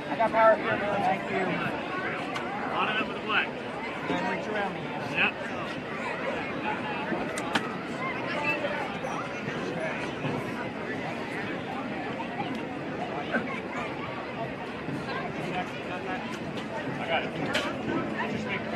I got power here, man. Thank you. On it up with the black. And reach around me. Yep. I got it. Just make it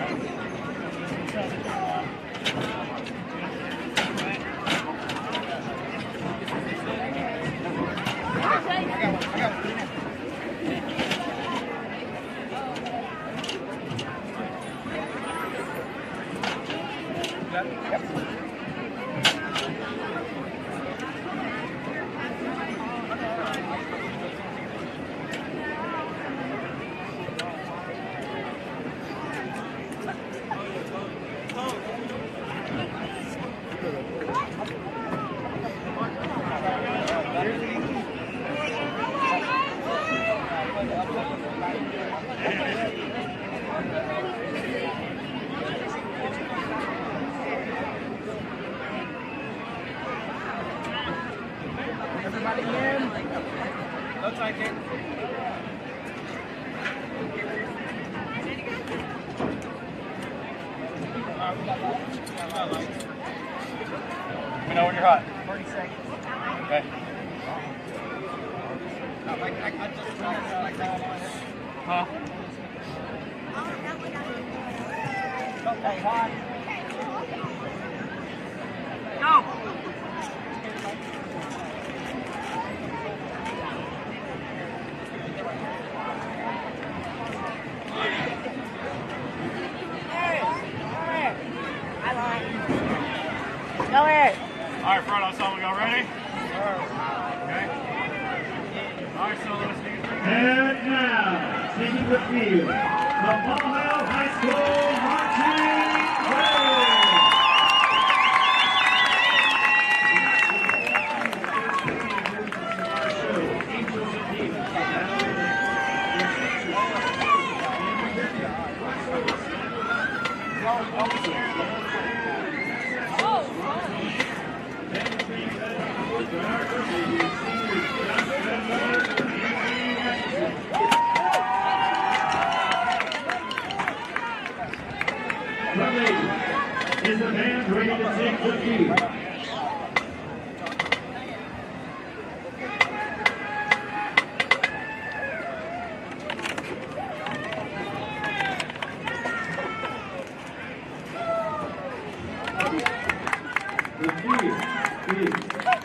Everybody in? Looks like it. Let me know when you're hot. 40 seconds. Okay. I just like that. Huh? Stay hot. Go! Go ahead. All right, front ensemble, y'all ready? Okay. All right, so let's take it. And now, taking the field, the Maumelle High School Marching Band. Is the band ready to take the field? The field is ready.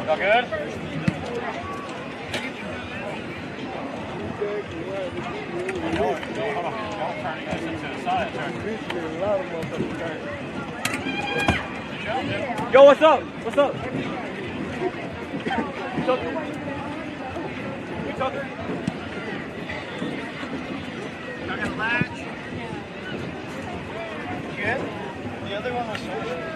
All good? Yo, what's up? What's up? Tucker? I got a latch. Good? The other one was shoulder.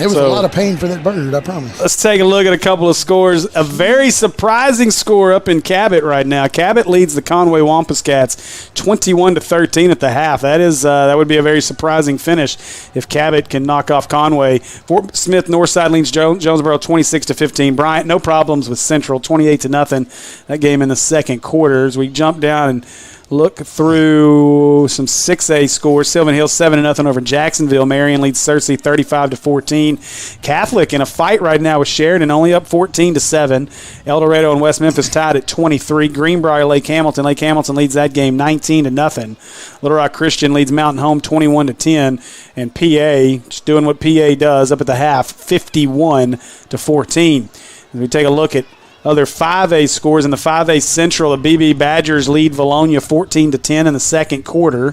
It was a lot of pain for that bird, I promise. Let's take a look at a couple of scores. A very surprising score up in Cabot right now. Cabot leads the Conway Wampus Cats 21-13 at the half. That would be a very surprising finish if Cabot can knock off Conway. Fort Smith Northside leads Jonesboro 26-15. Bryant, no problems with Central, 28-0. That game in the second quarter. As we jump down and look through some 6A scores. Sylvan Hills 7-0 over Jacksonville. Marion leads Searcy 35-14. Catholic in a fight right now with Sheridan, only up 14-7. El Dorado and West Memphis tied at 23. Greenbrier, Lake Hamilton. Lake Hamilton leads that game 19-0. Little Rock Christian leads Mountain Home 21-10. And PA just doing what PA does up at the half, 51-14. As we take a look at other 5A scores in the 5A Central, the BB Badgers lead Valonia 14-10 in the second quarter.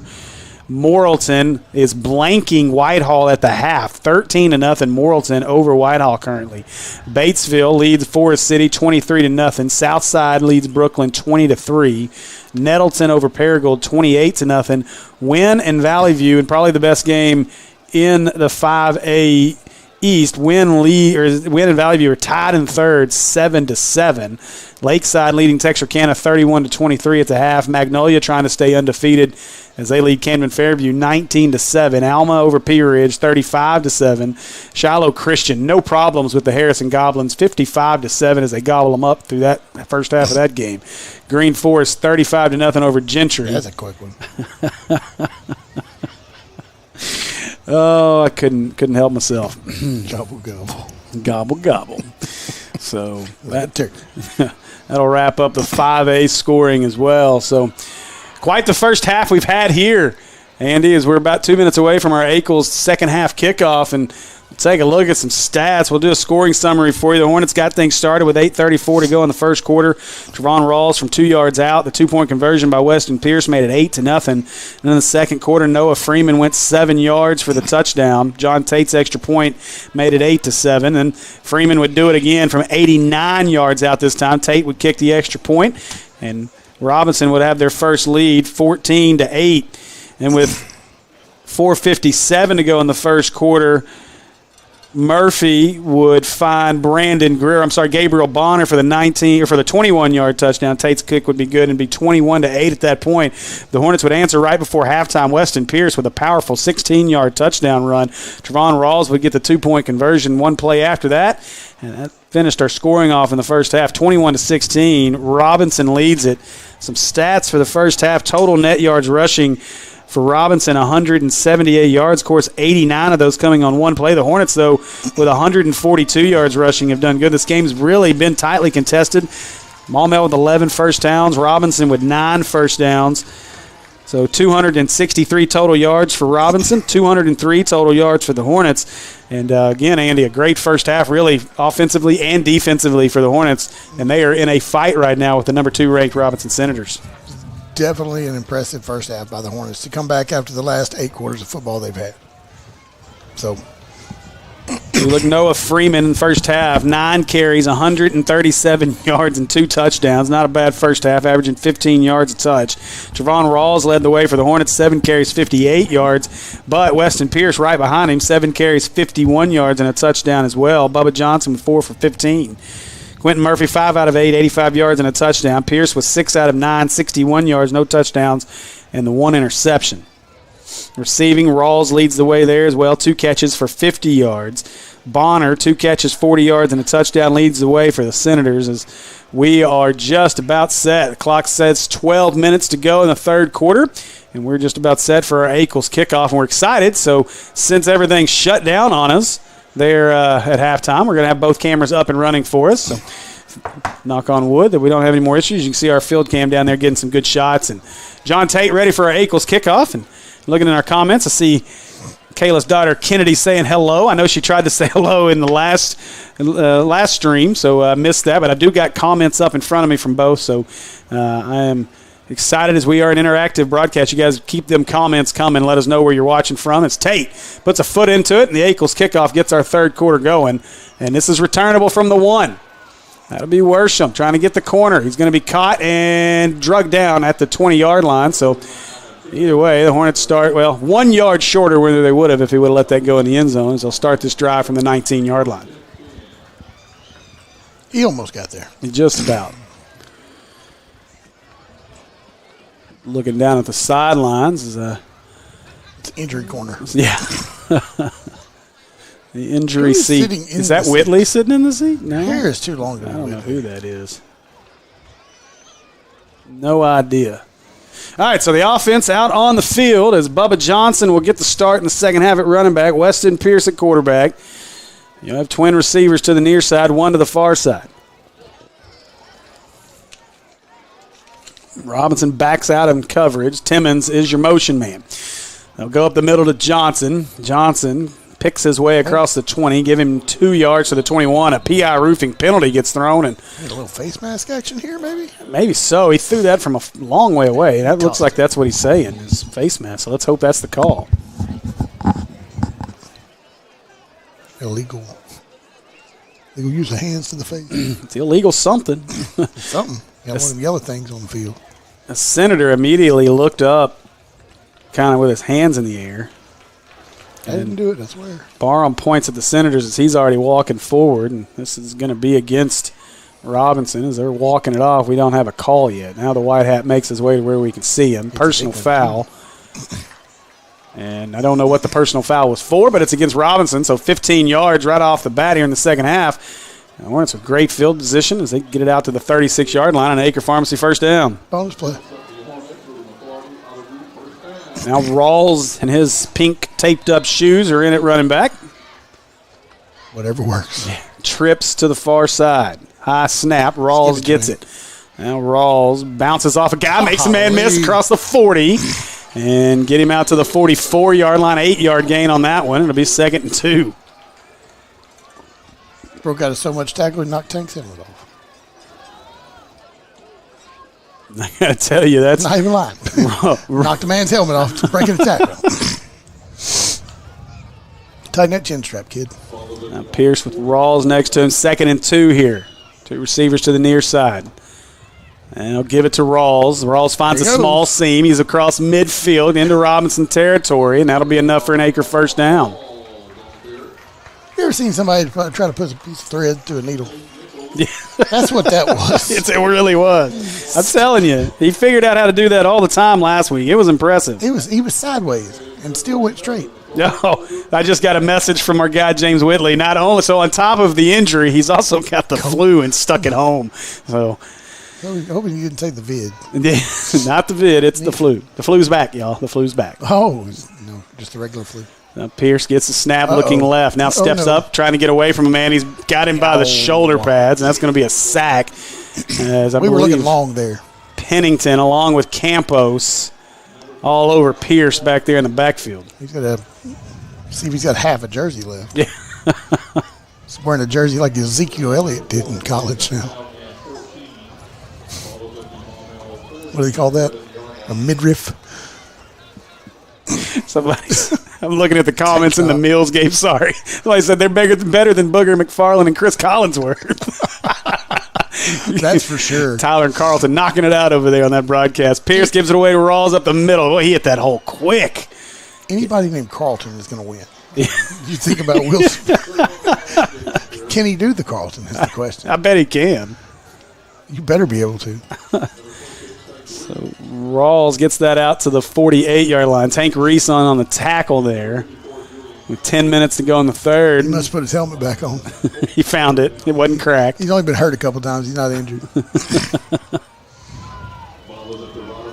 Morrilton is blanking Whitehall at the half, 13-0 Morrilton over Whitehall currently. Batesville leads Forest City 23-0. Southside leads Brooklyn 20-3. Nettleton over Paragould 28-0. Wynn and Valley View, and probably the best game in the 5A East, Wynn and Valley View are tied in third, 7-7. Lakeside leading Texarkana 31-23 at the half. Magnolia trying to stay undefeated as they lead Camden Fairview 19-7. Alma over Pea Ridge 35-7. Shiloh Christian, no problems with the Harrison Goblins, 55-7 as they gobble them up through that first half of that game. Green Forest 35-0 over Gentry. That's a quick one. Oh, I couldn't help myself. Gobble, gobble. Gobble, gobble. So that'll wrap up the 5A scoring as well. So quite the first half we've had here, Andy, as we're about 2 minutes away from our Ackles second half kickoff. And we'll take a look at some stats. We'll do a scoring summary for you. The Hornets got things started with 8:34 to go in the first quarter. Trevon Rawls from 2 yards out. The two-point conversion by Weston Pierce made it 8-0. And in the second quarter, Noah Freeman went 7 yards for the touchdown. John Tate's extra point made it 8-7. And Freeman would do it again from 89 yards out this time. Tate would kick the extra point, and Robinson would have their first lead, 14-8. And with 4:57 to go in the first quarter, Murphy would find Gabriel Bonner for the 21-yard touchdown. Tate's kick would be good and be 21-8 at that point. The Hornets would answer right before halftime. Weston Pierce with a powerful 16-yard touchdown run. Trevon Rawls would get the two-point conversion one play after that, and that finished our scoring off in the first half, 21-16. Robinson leads it. Some stats for the first half: total net yards rushing for Robinson, 178 yards. Of course, 89 of those coming on one play. The Hornets, though, with 142 yards rushing, have done good. This game's really been tightly contested. Maumelle with 11 first downs. Robinson with 9 first downs. So 263 total yards for Robinson, 203 total yards for the Hornets. And, again, Andy, a great first half, really, offensively and defensively for the Hornets. And they are in a fight right now with the number 2 ranked Robinson Senators. Definitely an impressive first half by the Hornets to come back after the last 8 quarters of football they've had. So we look Noah Freeman in the first half, 9 carries, 137 yards, and 2 touchdowns. Not a bad first half, averaging 15 yards a touch. Trevon Rawls led the way for the Hornets, 7 carries, 58 yards. But Weston Pierce right behind him, 7 carries, 51 yards, and a touchdown as well. Bubba Johnson with 4 for 15. Quentin Murphy, 5 out of 8, 85 yards and a touchdown. Pierce was 6 out of 9, 61 yards, no touchdowns, and the 1 interception. Receiving, Rawls leads the way there as well. 2 catches for 50 yards. Bonner, 2 catches, 40 yards, and a touchdown leads the way for the Senators as we are just about set. The clock says 12 minutes to go in the third quarter, and we're just about set for our Ackles kickoff, and we're excited. So since everything's shut down on us there at halftime, we're going to have both cameras up and running for us. So knock on wood that we don't have any more issues. You can see our field cam down there getting some good shots. And John Tate ready for our Ackles kickoff. And looking in our comments, I see Kayla's daughter Kennedy saying hello. I know she tried to say hello in the last stream, so I missed that. But I do got comments up in front of me from both, so I am excited as we are an interactive broadcast. You guys keep them comments coming. Let us know where you're watching from. It's Tate. Puts a foot into it, and the Ackles kickoff gets our third quarter going. And this is returnable from the 1. That'll be Worsham trying to get the corner. He's going to be caught and drugged down at the 20-yard line, so either way, the Hornets start, 1 yard shorter where they would have if he would have let that go in the end zone. So they'll start this drive from the 19-yard line. he almost got there. Just about. Looking down at the sidelines is It's injury corner. yeah. The injury Who's seat. sitting in Is that the Whitley sitting in the seat? No. Hair is too long to I be don't know Whitley. who that is. No idea. All right, so the offense out on the field as Bubba Johnson will get the start in the second half at running back, Weston Pierce at quarterback. You'll have twin receivers to the near side, one to the far side. Robinson backs out in coverage. Timmons is your motion man. They'll go up the middle to Johnson. Johnson picks his way across the 20, give him 2 yards to the 21. A PI roofing penalty gets thrown, and A little face mask action here, maybe? maybe so. He threw that from a long way away. That looks like that's what he's saying, his face mask. So let's hope that's the call. Illegal. Illegal use of hands to the face. It's illegal something. Something. Got one of them yellow things on the field. The senator immediately looked up, kind of with his hands in the air. I didn't do it, I swear. Barham points at the Senators as he's already walking forward, and this is going to be against Robinson as they're walking it off. We don't have a call yet. Now the white hat makes his way to where we can see him. Personal foul. And I don't know what the personal foul was for, but it's against Robinson, so 15 yards right off the bat here in the second half. The Hornets with great field position as they get it out to the 36-yard line, and Acre Pharmacy first down. Bonus play. Now Rawls and his pink taped-up shoes are in at running back. Whatever works. Trips to the far side. High snap. Rawls gets it. Now Rawls bounces off a guy, makes a man miss across the 40, and get him out to the 44-yard line. 8-yard gain on that one. It'll be 2nd and 2. Broke out of so much tackle, he knocked Tank's helmet off. I got to tell you, that's Not even lying. Knocked a man's helmet off, breaking a tackle. Tighten that chin strap, kid. Now Pierce with Rawls next to him. 2nd and 2 here. 2 receivers to the near side. And he'll give it to Rawls. Rawls finds a small seam. He's across midfield into Robinson territory, and that'll be enough for an Acre first down. You ever seen somebody try to put a piece of thread through a needle? Yeah. That's what that was. It really was. I'm telling you, he figured out how to do that all the time last week. It was impressive. He was sideways and still went straight. No, I just got a message from our guy James Whitley. Not only so on top of the injury, he's also got the flu and stuck at home. So hoping you didn't take the vid. Not the vid, it's the flu. The flu's back, y'all. The flu's back. Oh, no, just the regular flu. Now Pierce gets the snap looking left. Now steps up, trying to get away from a man. He's got him by the shoulder pads, and that's going to be a sack. As I We were believe looking long there. Pennington, along with Campos, all over Pierce back there in the backfield. He's got to see if he's got half a jersey left. Yeah. He's wearing a jersey like Ezekiel Elliott did in college now. What do they call that? A midriff? I'm looking at the comments in the Mills game. Sorry. Somebody said they're better than Booger McFarland and Chris Collinsworth. That's for sure. Tyler and Carlton knocking it out over there on that broadcast. Pierce gives it away to Rawls up the middle. Boy, he hit that hole quick. Anybody named Carlton is going to win. You think about Wilson. Can he do the Carlton is the question. I bet he can. You better be able to. So Rawls gets that out to the 48-yard line. Tank Reese on the tackle there with 10 minutes to go in the third. He must put his helmet back on. He found it. It wasn't cracked. He's only been hurt a couple times. He's not injured.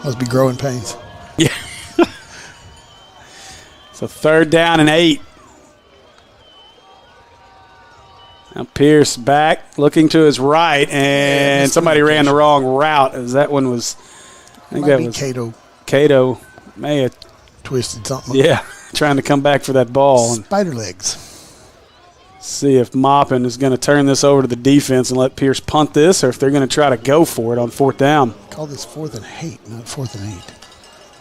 Must be growing pains. Yeah. So 3rd down and 8. Now Pierce back, looking to his right, and somebody ran the wrong route. As that one was, I think that was Cato. Cato may have Twisted something. Yeah, trying to come back for that ball. And spider legs. see if Maupin is going to turn this over to the defense and let Pierce punt this, or if they're going to try to go for it on 4th down. Call this 4th and 8, not 4th and 8,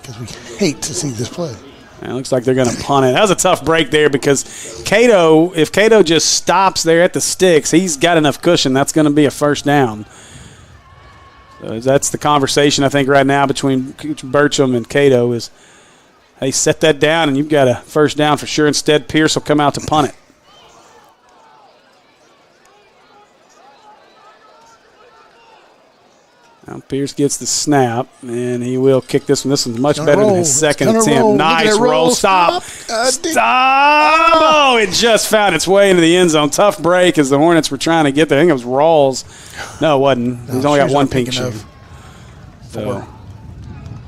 because we hate to see this play. It looks like they're going to punt it. That was a tough break there because Cato, if Cato just stops there at the sticks, he's got enough cushion. That's going to be a 1st down. So that's the conversation, I think, right now between Burcham and Cato is, hey, set that down and you've got a 1st down for sure. Instead, Pierce will come out to punt it. Now Pierce gets the snap, and he will kick this one. This one's much better than his 2nd attempt. Nice roll. Stop. Stop. Oh, it just found its way into the end zone. Tough break as the Hornets were trying to get there. I think it was Rawls. No, it wasn't. He's only got one pink shoe. So,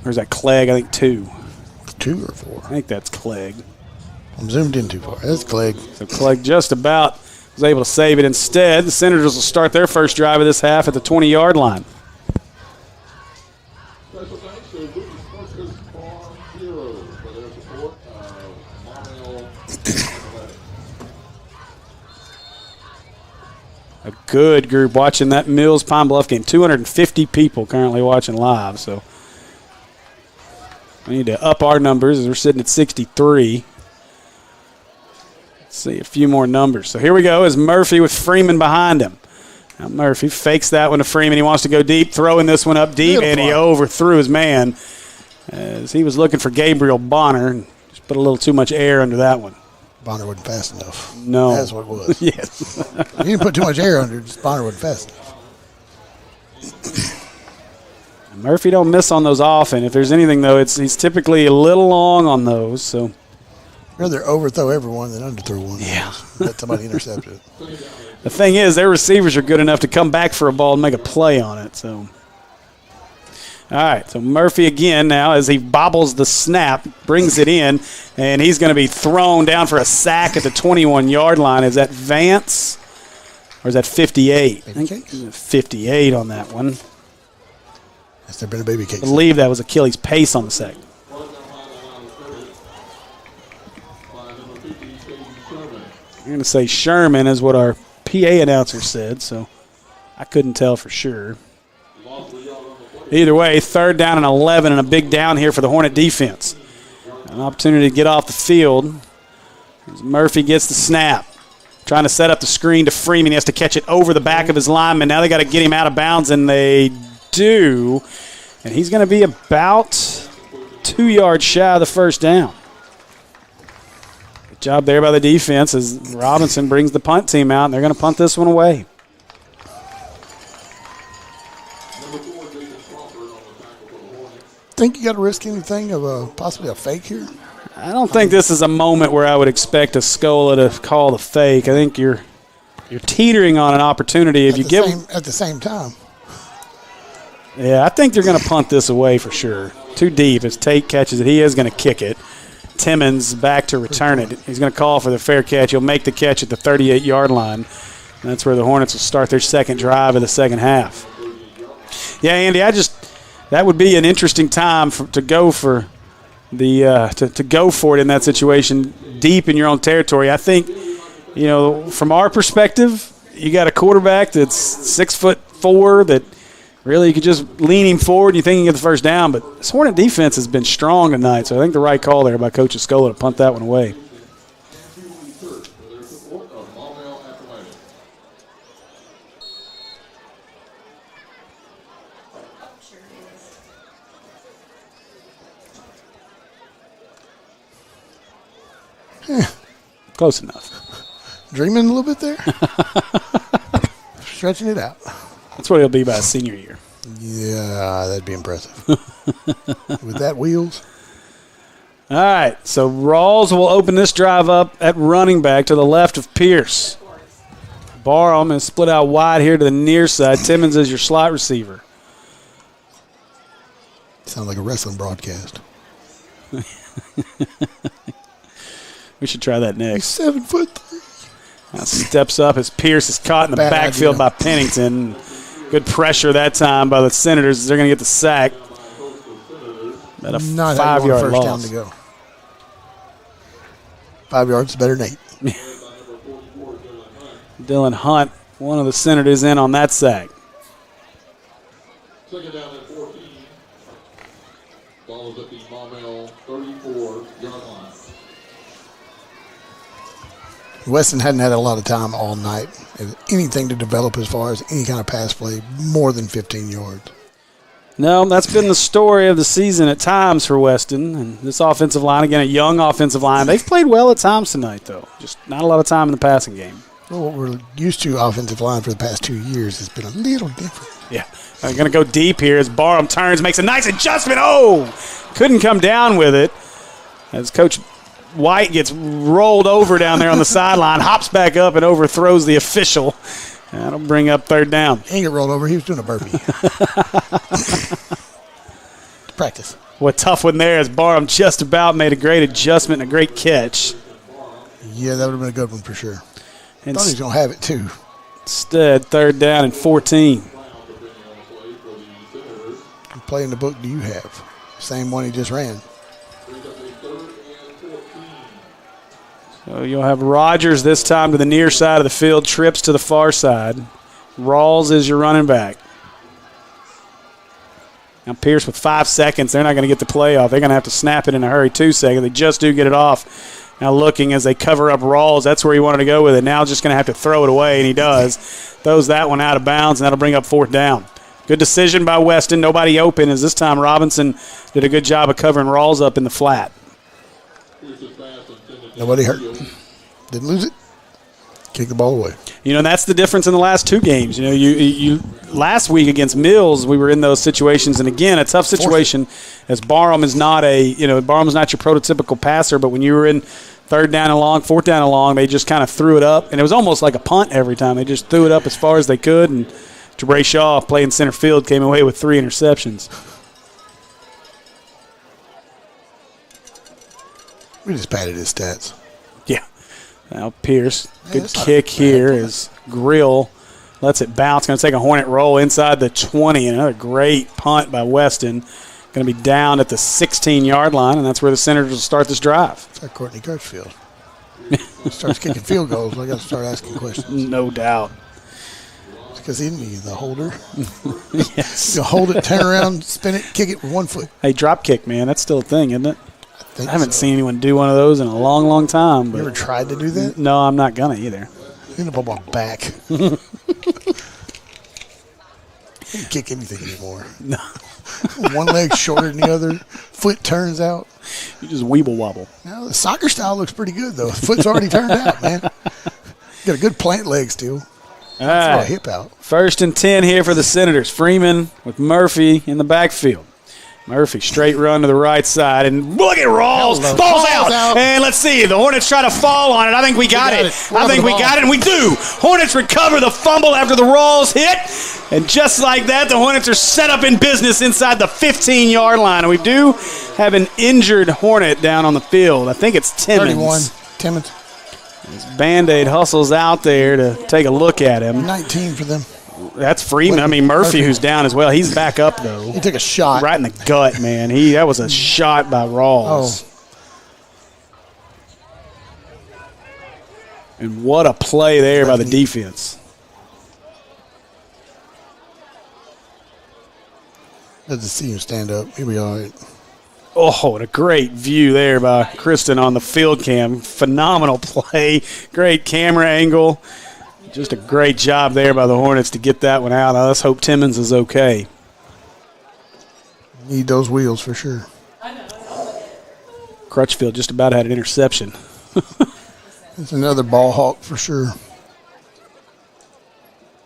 where's that Clegg? I think 2. 2 or 4? I think that's Clegg. I'm zoomed in too far. That's Clegg. So Clegg just about was able to save it. Instead, the Senators will start their first drive of this half at the 20-yard line. A good group watching that Mills Pine Bluff game. 250 people currently watching live. So we need to up our numbers as we're sitting at 63. Let's see a few more numbers. So here we go as Murphy with Freeman behind him. Now Murphy fakes that one to Freeman. He wants to go deep, throwing this one up deep, and he overthrew his man as he was looking for Gabriel Bonner and just put a little too much air under that one. Bonner wasn't fast enough. No. That's what it was. Yes. You didn't put too much air under it, just Bonner wasn't fast enough. Murphy don't miss on those often. If there's anything, though, he's typically a little long on those. So I'd rather overthrow everyone than underthrow one. Yeah. Let somebody intercept it. The thing is, their receivers are good enough to come back for a ball and make a play on it. So, all right, so Murphy again now as he bobbles the snap, brings it in, and he's going to be thrown down for a sack at the 21-yard line. Is that Vance or is that 58? I think 58 on that one. Has there been a baby cake? I believe that was Achilles Pace on the sack. I'm going to say Sherman is what our PA announcer said, so I couldn't tell for sure. Either way, 3rd down and 11 and a big down here for the Hornet defense. An opportunity to get off the field. As Murphy gets the snap. Trying to set up the screen to Freeman. He has to catch it over the back of his lineman. Now they got to get him out of bounds, and they do. And he's going to be about 2 yards shy of the 1st down. Good job there by the defense as Robinson brings the punt team out, and they're going to punt this one away. Think you got to risk anything of possibly a fake here? I don't think this is a moment where I would expect a Scola to call the fake. I think you're teetering on an opportunity if you give at the same time. Yeah, I think they're going to punt this away for sure. Too deep as Tate catches it. He is going to kick it. Timmons back to return it. He's going to call for the fair catch. He'll make the catch at the 38-yard line. And that's where the Hornets will start their second drive of the second half. Yeah, Andy, that would be an interesting time to go for to go for it in that situation, deep in your own territory. I think, from our perspective, you got a quarterback that's 6'4" that really you could just lean him forward. You think you can get the first down, but this Hornet defense has been strong tonight, so I think the right call there by Coach Escola to punt that one away. Close enough. Dreaming a little bit there? Stretching it out. That's what he'll be by his senior year. Yeah, that'd be impressive. With that wheels. All right, so Rawls will open this drive up at running back to the left of Pierce. Barham is split out wide here to the near side. Timmons is your slot receiver. Sounds like a wrestling broadcast. We should try that next. He's 7'3". Now steps up as Pierce is caught in the backfield by Pennington. Good pressure that time by the Senators. They're going to get the sack. About a 5-yard first loss. Down to go. 5 yards is better than 8. Dylan Hunt, one of the Senators, in on that sack. Second down at 14. Ball is at the Maumelle 34-yard line. Weston hadn't had a lot of time all night. Anything to develop as far as any kind of pass play, more than 15 yards. No, that's been the story of the season at times for Weston. And this offensive line, again, a young offensive line. They've played well at times tonight, though. Just not a lot of time in the passing game. Well, what we're used to offensive line for the past 2 years has been a little different. Yeah. They're going to go deep here as Barham turns, makes a nice adjustment. Oh, couldn't come down with it as Coach White gets rolled over down there on the sideline, hops back up and overthrows the official. That'll bring up third down. He didn't get rolled over. He was doing a burpee. Practice. What tough one there as Barham just about made a great adjustment and a great catch. Yeah, that would have been a good one for sure. And thought he was going to have it too. Instead, third down and 14. What play in the book do you have? Same one he just ran. So you'll have Rogers this time to the near side of the field, trips to the far side. Rawls is your running back. Now Pierce with 5 seconds. They're not going to get the play off. They're going to have to snap it in a hurry. 2 seconds. They just do get it off. Now looking as they cover up Rawls. That's where he wanted to go with it. Now just going to have to throw it away, and he does. Throws that one out of bounds, and that'll bring up fourth down. Good decision by Weston. Nobody open as this time Robinson did a good job of covering Rawls up in the flat. Nobody hurt. Didn't lose it. Kick the ball away. That's the difference in the last 2 games. You last week against Mills, we were in those situations, and again, a tough situation as Barham is not Barham's not your prototypical passer, but when you were in third down and long, fourth down and long, they just kind of threw it up, and it was almost like a punt every time. They just threw it up as far as they could, and Jabray Shaw, playing center field, came away with 3 interceptions. We just padded his stats. Yeah. Now Pierce, good kick here as Grill lets it bounce. Going to take a Hornet roll inside the 20. And another great punt by Weston. Going to be down at the 16-yard line, and that's where the Senators will start this drive. It's like Courtney Crutchfield. Starts kicking field goals. I got to start asking questions. No doubt. Because he's the holder. Yes. You'll hold it, turn around, spin it, kick it with 1 foot. Hey, drop kick, man. That's still a thing, isn't it? I haven't so. seen anyone do one of those in a long, long time. But You ever tried to do that? No, I'm not going to either. In the ball back. You can't kick anything anymore. No. One leg shorter than the other. Foot turns out. You just weeble wobble. Now, the soccer style looks pretty good, though. Foot's already turned out, man. Got a good plant leg still. All right. Throw a hip out. 1st and 10 here for the Senators. Freeman with Murphy in the backfield. Murphy, straight run to the right side, and look at Rawls. Ball's out. And let's see. The Hornets try to fall on it. I think we got it. I think we got it, and we do. Hornets recover the fumble after the Rawls hit. And just like that, the Hornets are set up in business inside the 15-yard line. And we do have an injured Hornet down on the field. I think it's Timmons. 31. Timmons. As Band-Aid hustles out there to take a look at him. 19 for them. That's Freeman. I mean, Murphy, who's down as well. He's back up, though. He took a shot. Right in the gut, man. That was a shot by Rawls. Oh. And what a play there by the defense. Good to see him stand up. He'll be all right. Oh, and a great view there by Kristen on the field cam. Phenomenal play. Great camera angle. Just a great job there by the Hornets to get that one out. Now let's hope Timmons is okay. Need those wheels for sure. Crutchfield just about had an interception. It's another ball hawk for sure.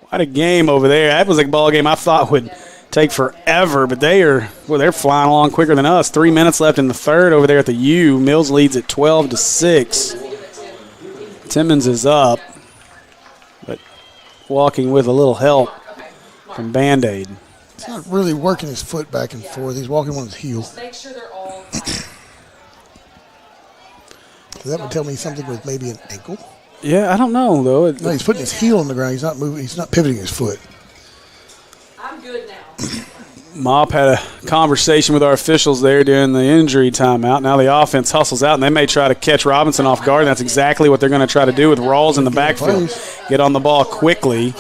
What a game over there. That was a ball game I thought would take forever, but they're flying along quicker than us. 3 minutes left in the third over there at the U. Mills leads at 12-6. Timmons is up, but walking with a little help from Band-Aid. He's not really working his foot back and forth. He's walking on his heel. Make sure they're all. So that would tell me something with maybe an ankle. Yeah, I don't know, though. No, he's putting his heel on the ground. He's not moving. He's not pivoting his foot. I'm good now. Mop had a conversation with our officials there during the injury timeout. Now the offense hustles out, and they may try to catch Robinson off guard. And that's exactly what they're going to try to do with Rawls in the backfield. Get on the ball quickly.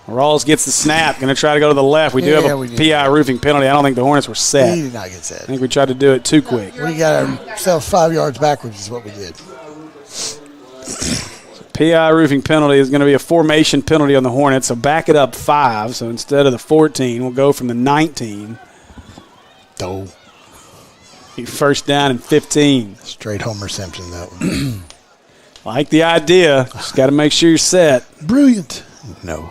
Rawls gets the snap. Going to try to go to the left. We do have a PI roofing penalty. I don't think the Hornets were set. We did not get set. I think we tried to do it too quick. We got ourselves 5 yards backwards is what we did. PI roofing penalty is going to be a formation penalty on the Hornets, so back it up 5. So instead of the 14, we'll go from the 19. Oh. First down and 15. Straight Homer Simpson, that one. Like the idea. Just got to make sure you're set. Brilliant. No.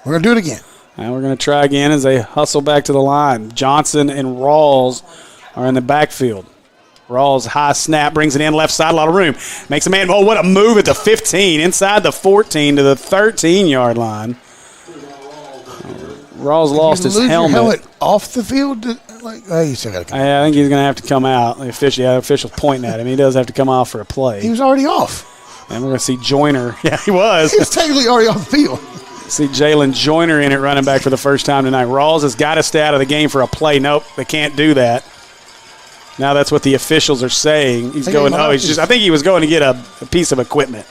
We're going to do it again. Now we're going to try again as they hustle back to the line. Johnson and Rawls are in the backfield. Rawls, high snap, brings it in, left side, a lot of room. Makes a man, oh, what a move at the 15, inside the 14 to the 13-yard line. Rawls lost his helmet. Your helmet off the field? You still got to come out. I think he's going to have to come out. The official's pointing at him. He does have to come off for a play. He was already off. And we're going to see Joyner. Yeah, he was. He was technically already off the field. See Jalen Joyner in it running back for the first time tonight. Rawls has got to stay out of the game for a play. Nope, they can't do that. Now that's what the officials are saying. He's going, I think he was going to get a piece of equipment.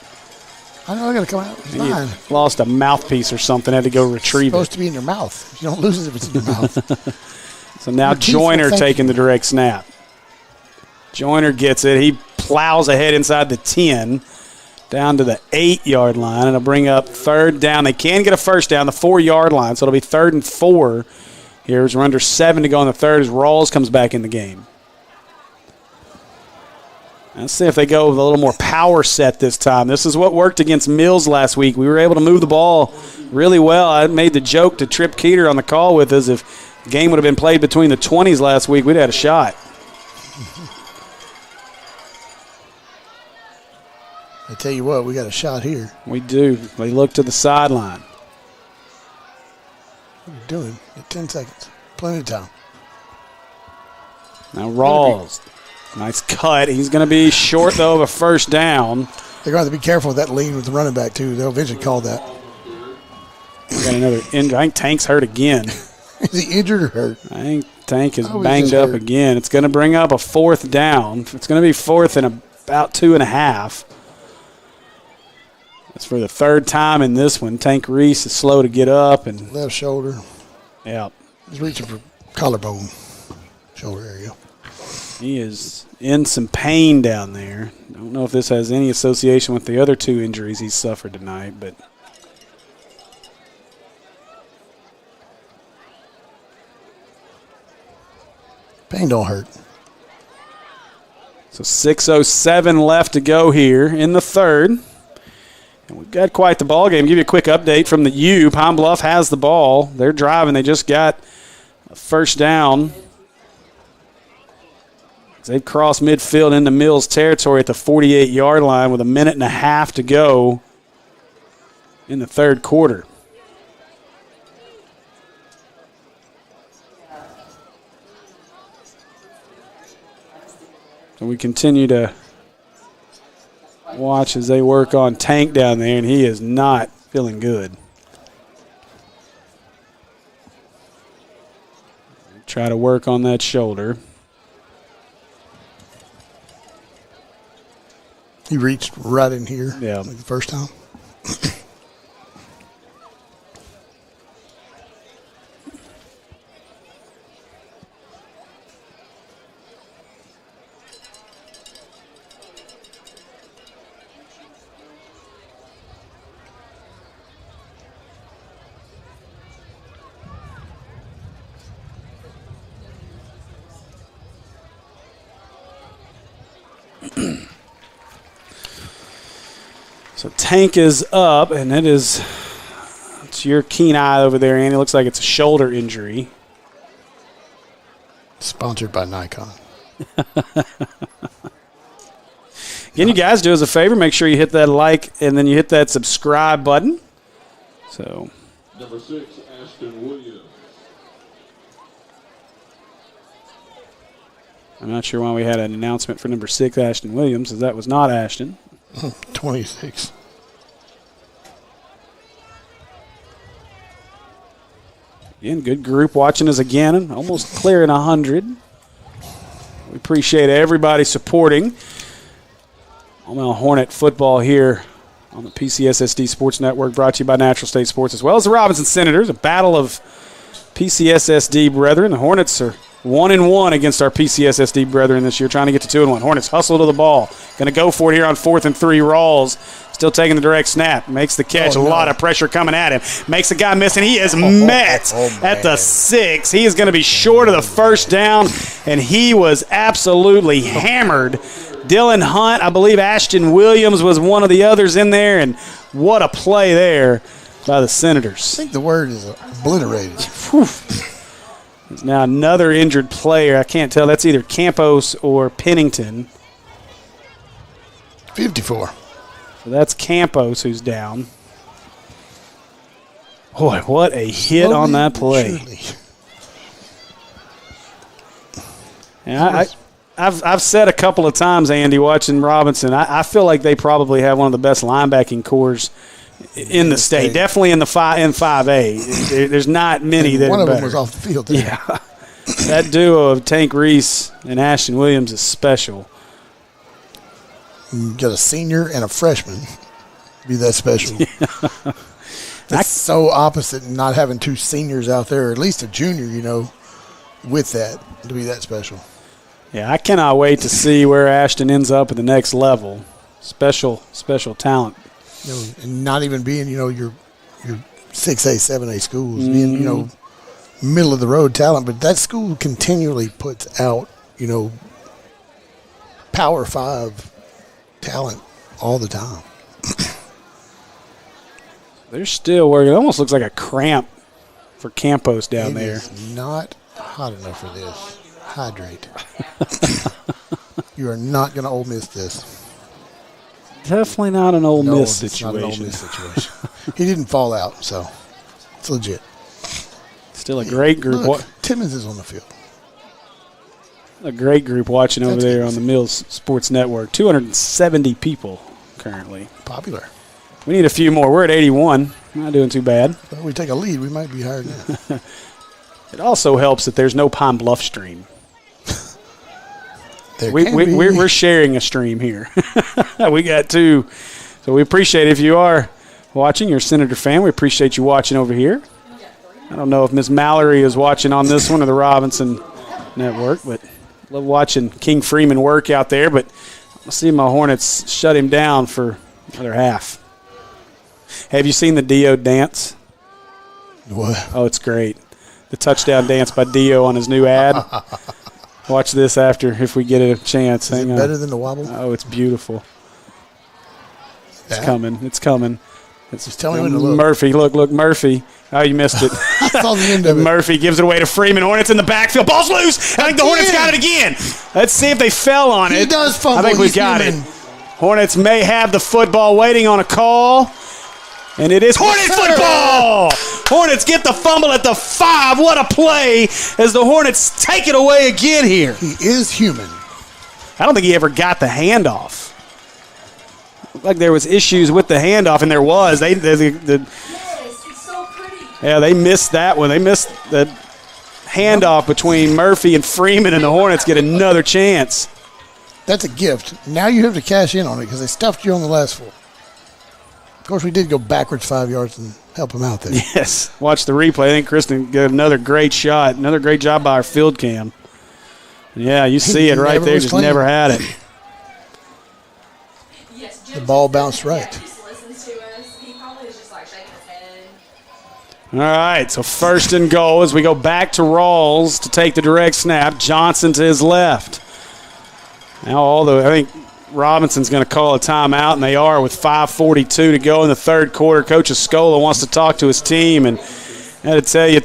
I know I got to come out. It's fine. He lost a mouthpiece or something, had to go retrieve it's supposed to be in your mouth. You don't lose it if it's in your mouth. So now Joyner taking the direct snap. Joyner gets it. He plows ahead inside the 10, down to the 8-yard line. It'll bring up third down. They can get a first down, the 4-yard line, so it'll be 3rd and 4 here as we're under 7 to go in the third as Rawls comes back in the game. Let's see if they go with a little more power set this time. This is what worked against Mills last week. We were able to move the ball really well. I made the joke to Trip Keeter on the call with us. If the game would have been played between the 20s last week, we'd had a shot. I tell you what, we got a shot here. We do. They look to the sideline. What are you doing? You got 10 seconds. Plenty of time. Now Rawls. Nice cut. He's going to be short, though, of a first down. They're going to have to be careful with that lean with the running back, too. They'll eventually call that. We got another injury. I think Tank's hurt again. Is he injured or hurt? I think Tank is banged up again. It's going to bring up a 4th down. It's going to be 4th and about 2.5. That's for the 3rd time in this one. Tank Reese is slow to get up. And left shoulder. Yeah. He's reaching for collarbone, shoulder area. He is in some pain down there. Don't know if this has any association with the other 2 injuries he's suffered tonight, but pain don't hurt. So 6:07 left to go here in the third. And we've got quite the ball game. Give you a quick update from the U. Pine Bluff has the ball. They're driving. They just got a first down. They've crossed midfield into Mills territory at the 48-yard line with 1.5 minutes to go in the third quarter. So we continue to watch as they work on Tank down there, and he is not feeling good. Try to work on that shoulder. He reached right in here. Yeah. Like the first time. So Tank is up, and it's your keen eye over there, Andy. Looks like it's a shoulder injury. Sponsored by Nikon. Again, you guys do us a favor. Make sure you hit that like and then you hit that subscribe button. So Number 6, Ashton Williams. I'm not sure why we had an announcement for number 6, Ashton Williams, as that was not Ashton. 26. Again, good group watching us again, almost clearing 100. We appreciate everybody supporting Maumelle Hornet football here on the PCSSD Sports Network, brought to you by Natural State Sports, as well as the Robinson Senators, a battle of PCSSD brethren. The Hornets are 1-1 against our PCSSD brethren this year, trying to get to 2-1. Hornets hustle to the ball. Going to go for it here on 4th and 3. Rawls still taking the direct snap. Makes the catch. Oh, no. A lot of pressure coming at him. Makes a guy miss, and he is met at the 6. He is going to be short of the first down, and he was absolutely hammered. Dylan Hunt, I believe Ashton Williams was one of the others in there, and what a play there by the Senators. I think the word is obliterated. There's now another injured player. I can't tell. That's either Campos or Pennington. 54. So that's Campos who's down. Boy, what a hit on that play. Surely. And I've said a couple of times, Andy, watching Robinson, I feel like they probably have one of the best linebacking cores in the state. Definitely in 5A. There's not many that one are of better. them was off the field there. Yeah. That duo of Tank Reese and Ashton Williams is special. You got a senior and a freshman. Be that special. It's so opposite not having two seniors out there, or at least a junior, with that to be that special. Yeah, I cannot wait to see where Ashton ends up at the next level. Special talent. And not even being, your 6A, 7A schools, being, middle of the road talent, but that school continually puts out, Power 5 talent all the time. They're still working. It almost looks like a cramp for Campos down there. It is not hot enough for this. Hydrate. You are not going to Ole Miss this. Definitely not an Ole Miss it's situation. not an Ole Miss situation. He didn't fall out, so it's legit. Still a great group. Look, Timmons is on the field. A great group watching over That's there good. on the Mills Sports Network. 270 people currently. Popular. We need a few more. We're at 81. Not doing too bad. Well, we take a lead, we might be higher than that. It also helps that there's no Pine Bluff stream. There can be. We're sharing a stream here. We got two. So we appreciate it. If you are watching, you're a Senator fan, we appreciate you watching over here. I don't know if Miss Mallory is watching on this one or the Robinson Network, but love watching King Freeman work out there. But I see my Hornets shut him down for another half. Have you seen the Dio dance? What? Oh, it's great. The touchdown dance by Dio on his new ad. Watch this after if we get a chance. Is Hang it on. better than the wobble? Oh, it's beautiful. It's Yeah. coming. It's coming. Just tell me when to look. Murphy, look, Murphy. Oh, you missed it. I saw the end of it. Murphy gives it away to Freeman. Hornets in the backfield. Ball's loose. I think the Hornets got it again. Let's see if they fell on it. He does fumble. I think we He's got human. it. Hornets may have the football waiting on a call. And it is Hornet football! Hornets get the fumble at the 5. What a play as the Hornets take it away again here. He is human. I don't think he ever got the handoff. Looked like there was issues with the handoff, and there was. Yes, it's so pretty. Yeah, they missed that one. They missed the handoff between Murphy and Freeman, and the Hornets get another chance. That's a gift. Now you have to cash in on it because they stuffed you on the last 4. Of course, we did go backwards 5 yards and help him out there. Yes. Watch the replay. I think Kristen got another great shot. Another great job by our field cam. Yeah, you see it right there. Just never had it. Yes, The ball bounced right. Yeah, just listens to us. He probably is just like shaking his head. All right, so first and goal as we go back to Rawls to take the direct snap. Johnson to his left. Now, although I think Robinson's going to call a timeout, and they are with 5:42 to go in the third quarter. Coach Escola wants to talk to his team, and I got to tell you,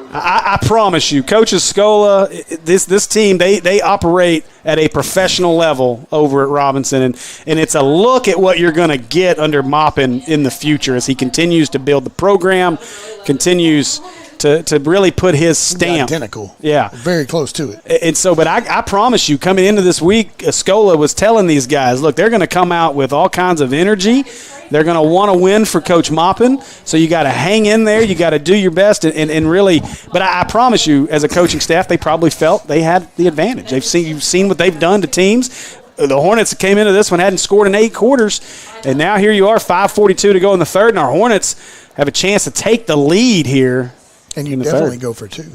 I promise you, Coach Escola, this team, they operate at a professional level over at Robinson, and it's a look at what you're going to get under Maupin in the future as he continues to build the program, continues to really put his stamp. Identical. Yeah. Very close to it. And so, but I promise you, coming into this week, Escola was telling these guys, look, they're going to come out with all kinds of energy. They're going to want to win for Coach Maupin. So you got to hang in there. You got to do your best and really. But I promise you, as a coaching staff, they probably felt they had the advantage. You've seen what they've done to teams. The Hornets came into this one, hadn't scored in 8 quarters, and now here you are, 5:42 to go in the third, and our Hornets have a chance to take the lead here. And you definitely go for 2.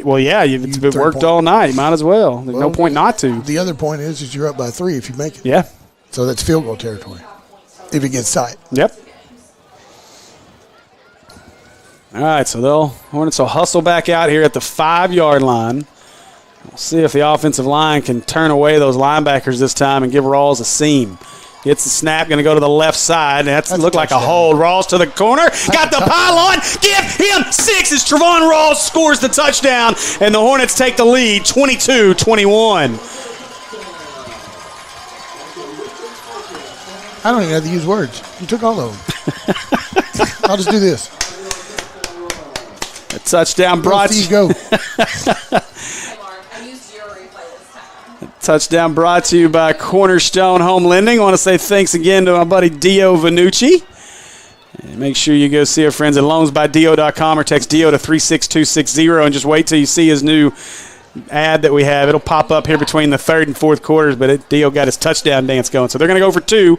Well, yeah, it's been worked all night. Might as well. There's no point not to. The other point is you're up by 3 if you make it. Yeah. So that's field goal territory if it gets tight. Yep. All right, so Hornets will hustle back out here at the 5-yard line. We'll see if the offensive line can turn away those linebackers this time and give Rawls a seam. Gets the snap, going to go to the left side. That's looked like a hold. Rawls to the corner. Got the pylon. Give him 6 as Trevon Rawls scores the touchdown, and the Hornets take the lead 22-21. I don't even have to use words. You took all of them. I'll just do this. A touchdown brought to you. Go. Touchdown brought to you by Cornerstone Home Lending. I want to say thanks again to my buddy Dio Vanucci. And make sure you go see our friends at loansbydio.com or text Dio to 36260 and just wait till you see his new ad that we have. It'll pop up here between the third and fourth quarters, but Dio got his touchdown dance going. So they're going to go for 2.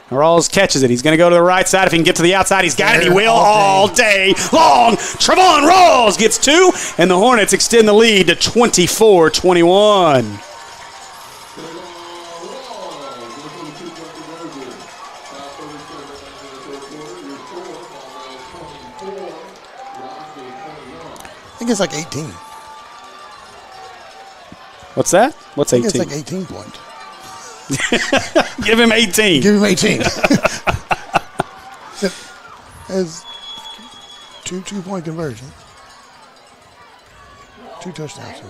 Rawls catches it. He's going to go to the right side. If he can get to the outside, he's got it. He will all day long. Trevon Rawls gets 2, and the Hornets extend the lead to 24-21. I think it's like 18. What's that? What's 18? I think it's like 18 points. Give him 18. Give him 18. As 2 2-point conversion. 2 touchdowns.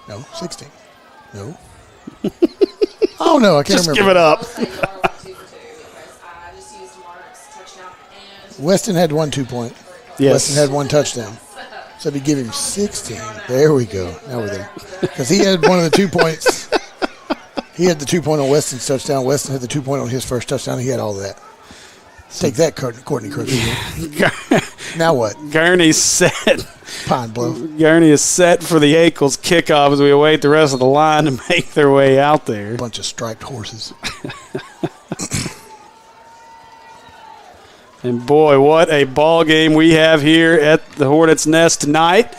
No, 16. No. Oh, no, I can't Just remember. give it up. Weston had 1 2-point. Yes. Weston had 1 touchdown. So if you give him 16, there we go. Now we're there. Because he had one of the 2 points. He had the 2-point on Weston's touchdown. Weston had the 2-point on his first touchdown. He had all of that. Take that, Courtney Crook. Now what? Gurney's set. Pine Bluff. Gurney is set for the Ankles kickoff as we await the rest of the line to make their way out there. Bunch of striped horses. And boy, what a ball game we have here at the Hornets' Nest tonight.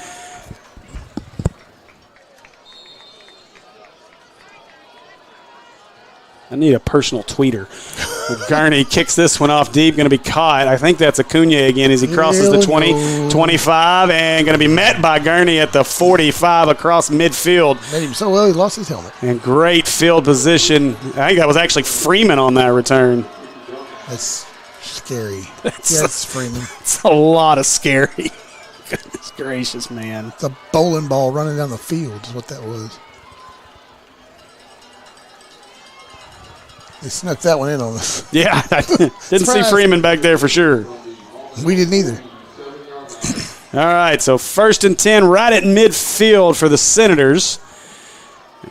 I need a personal tweeter. Gurney kicks this one off deep, going to be caught. I think that's Acuna again as he crosses the 20, 25, and going to be met by Gurney at the 45 across midfield. Made him so well he lost his helmet. And great field position. I think that was actually Freeman on that return. That's scary. Yes, Freeman. It's a lot of scary. Goodness gracious, man. It's a bowling ball running down the field is what that was. They snuck that one in on us. Yeah, I didn't see Freeman back there for sure. We didn't either. All right, so 1st and 10 right at midfield for the Senators.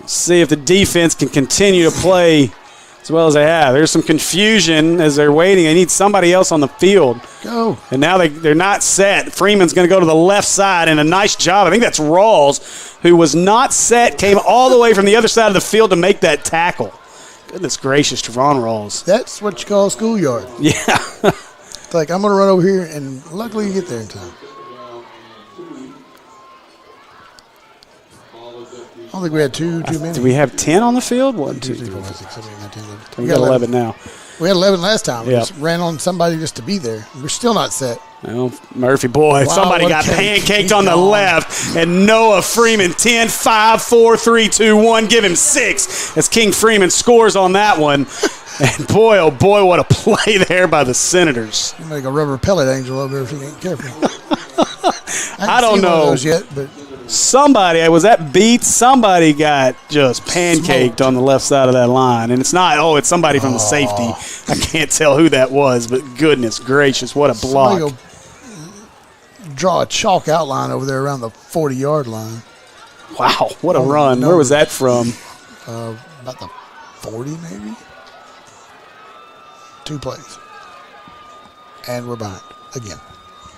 See if the defense can continue to play as well as they have. There's some confusion as they're waiting. They need somebody else on the field. Go. And now they're not set. Freeman's going to go to the left side, and a nice job. I think that's Rawls, who was not set, came all the way from the other side of the field to make that tackle. Goodness gracious, Trevon Rawls. That's what you call a schoolyard. Yeah. It's like, I'm going to run over here, and luckily you get there in time. I don't think we had too many. Do we have 10 on the field? 1, 2, 3, 4, 4. 5, 6, 7, 8, 9, 10, 11. We got 11 now. We had 11 last time. We Yep. just ran on somebody just to be there. We're still not set. Well, Murphy, boy, Wow, somebody what a got cake. pancaked He's on the gone. left, and Noah Freeman, 10, 5, 4, 3, 2, 1, give him 6 as King Freeman scores on that one. And boy, oh boy, what a play there by the Senators. You make a rubber pellet angel over there if you ain't careful. I don't haven't seen one of know. those yet, but Somebody, was that Beats? Somebody got just pancaked on the left side of that line. And it's not, it's somebody from the safety. I can't tell who that was, but goodness gracious, what a block. somebody go draw a chalk outline over there around the 40-yard line. Wow, what a Oh, run. no. Where was that from? About the 40 maybe? 2 plays. And we're behind again.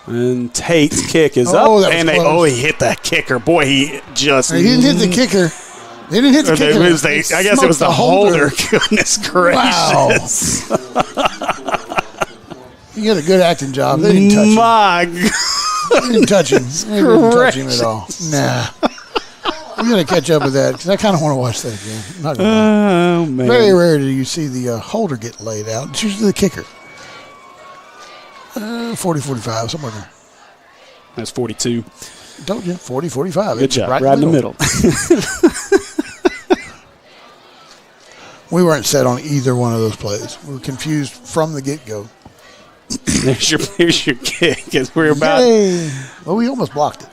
And Tate's kick is Oh, up. that was And close. he hit that kicker. Boy, he just. He didn't hit the kicker. They didn't hit the Or they- kicker. it was the- I guess it was the holder. Goodness gracious. Wow. He did a good acting job. They didn't touch him. My They didn't touch him. They didn't touch him at all. Nah. We're going to catch up with that because I kind of want to watch that again. I'm not gonna lie. Oh, man. Very rare do you see the holder get laid out. It's usually the kicker. 40, 45, somewhere there. That's 42. Told you, 40, 45. Good It's job. Right in the middle. We weren't set on either one of those plays. We were confused from the get-go. Here's your kick as we're about Yay. Well, we almost blocked it.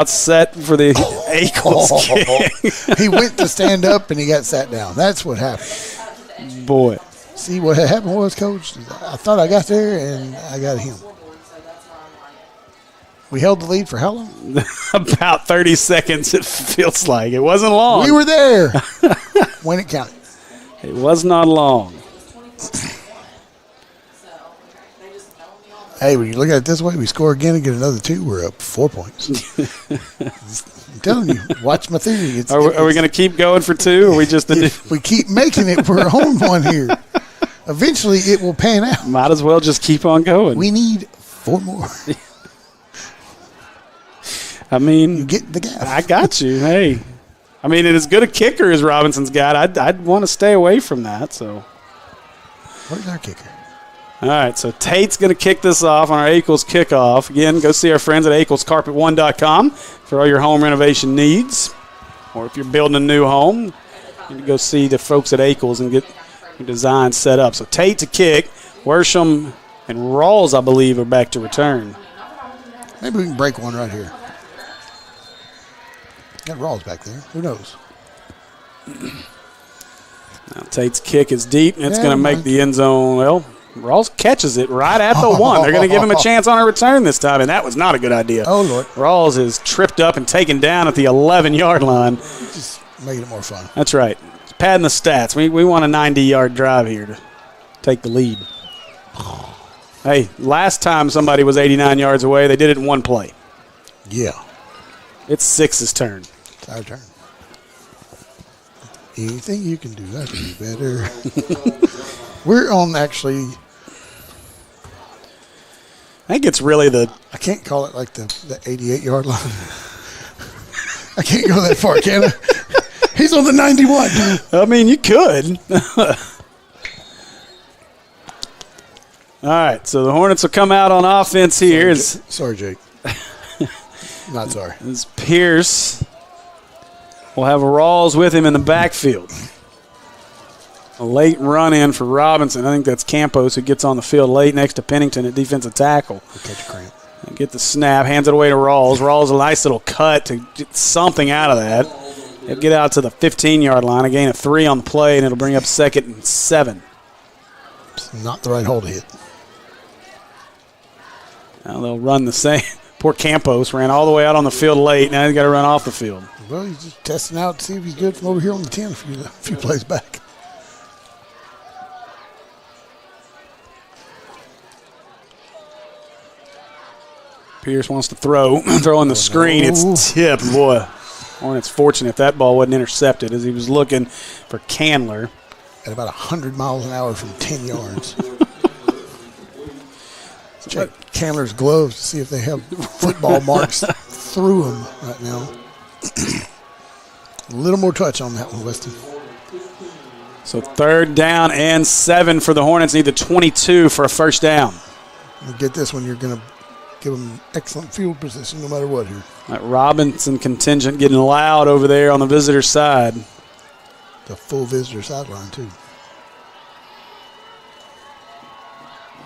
set for the Ankles kick. He went to stand up, and he got sat down. That's what happened. Boy. See, what happened was, Coach, I thought I got there, and I got him. We held the lead for how long? About 30 seconds, it feels like. It wasn't long. We were there when it counted. It was not long. Hey, when you look at it this way, we score again and get another 2. We're up 4 points. I'm telling you, watch my theory. Are we going to keep going for 2? Or are we just If we keep making it, we're on one here. Eventually, it will pan out. might as well just keep on going. We need 4 more. I mean, You get the gap. I got you. Hey, I mean, and as good a kicker as Robinson's got, I'd want to stay away from that. So, Where's our kicker? all right. So Tate's going to kick this off on our Ackles kickoff. Again, go see our friends at AclesCarpet1.com for all your home renovation needs, or if you're building a new home, you can go see the folks at Ackles and get your design set up. So Tate to kick, Worsham and Rawls, I believe, are back to return. Maybe we can break one right here. Got Rawls back there. Who knows? Now Tate's kick is deep, and it's Yeah, going to make Mike. the end zone. Well, Rawls catches it right at the 1. They're going to give him a chance on a return this time, and that was not a good idea. Oh, Lord. Rawls is tripped up and taken down at the 11-yard line. Just making it more fun. That's right. It's padding the stats. We want a 90-yard drive here to take the lead. Hey, last time somebody was 89 yards away, they did it in 1 play. Yeah. It's Six's turn. It's our turn. Anything you can do, I can do better. We're on actually, I think it's really the I can't call it like the 88-yard line. I can't go that far, can I? He's on the 91. I mean, you could. All right, so the Hornets will come out on offense here. Sorry, Jake. Not sorry. As Pierce will have Rawls with him in the backfield. A late run in for Robinson. I think that's Campos who gets on the field late next to Pennington at defensive tackle. Catch a cramp. And get the snap, hands it away to Rawls. Rawls a nice little cut to get something out of that. He'll get out to the 15-yard line, a gain of 3 on the play, and it'll bring up 2nd and 7. It's not the right hole to hit. Now they'll run the same. Poor Campos ran all the way out on the field late. Now he's got to run off the field. Well, he's just testing out to see if he's good from over here on the 10 a few plays back. Pierce wants to throw. Throwing the screen. no. It's tipped. Boy, Hornets fortunate that ball wasn't intercepted as he was looking for Candler. At about 100 miles an hour from 10 yards. Check Candler's gloves to see if they have football marks through them right now. A little more touch on that one, Weston. So 3rd down and 7 for the Hornets. Need the 22 for a first down. You get this one, you're going to give them excellent field position no matter what here. That Robinson contingent getting loud over there on the visitor side. The full visitor sideline, too.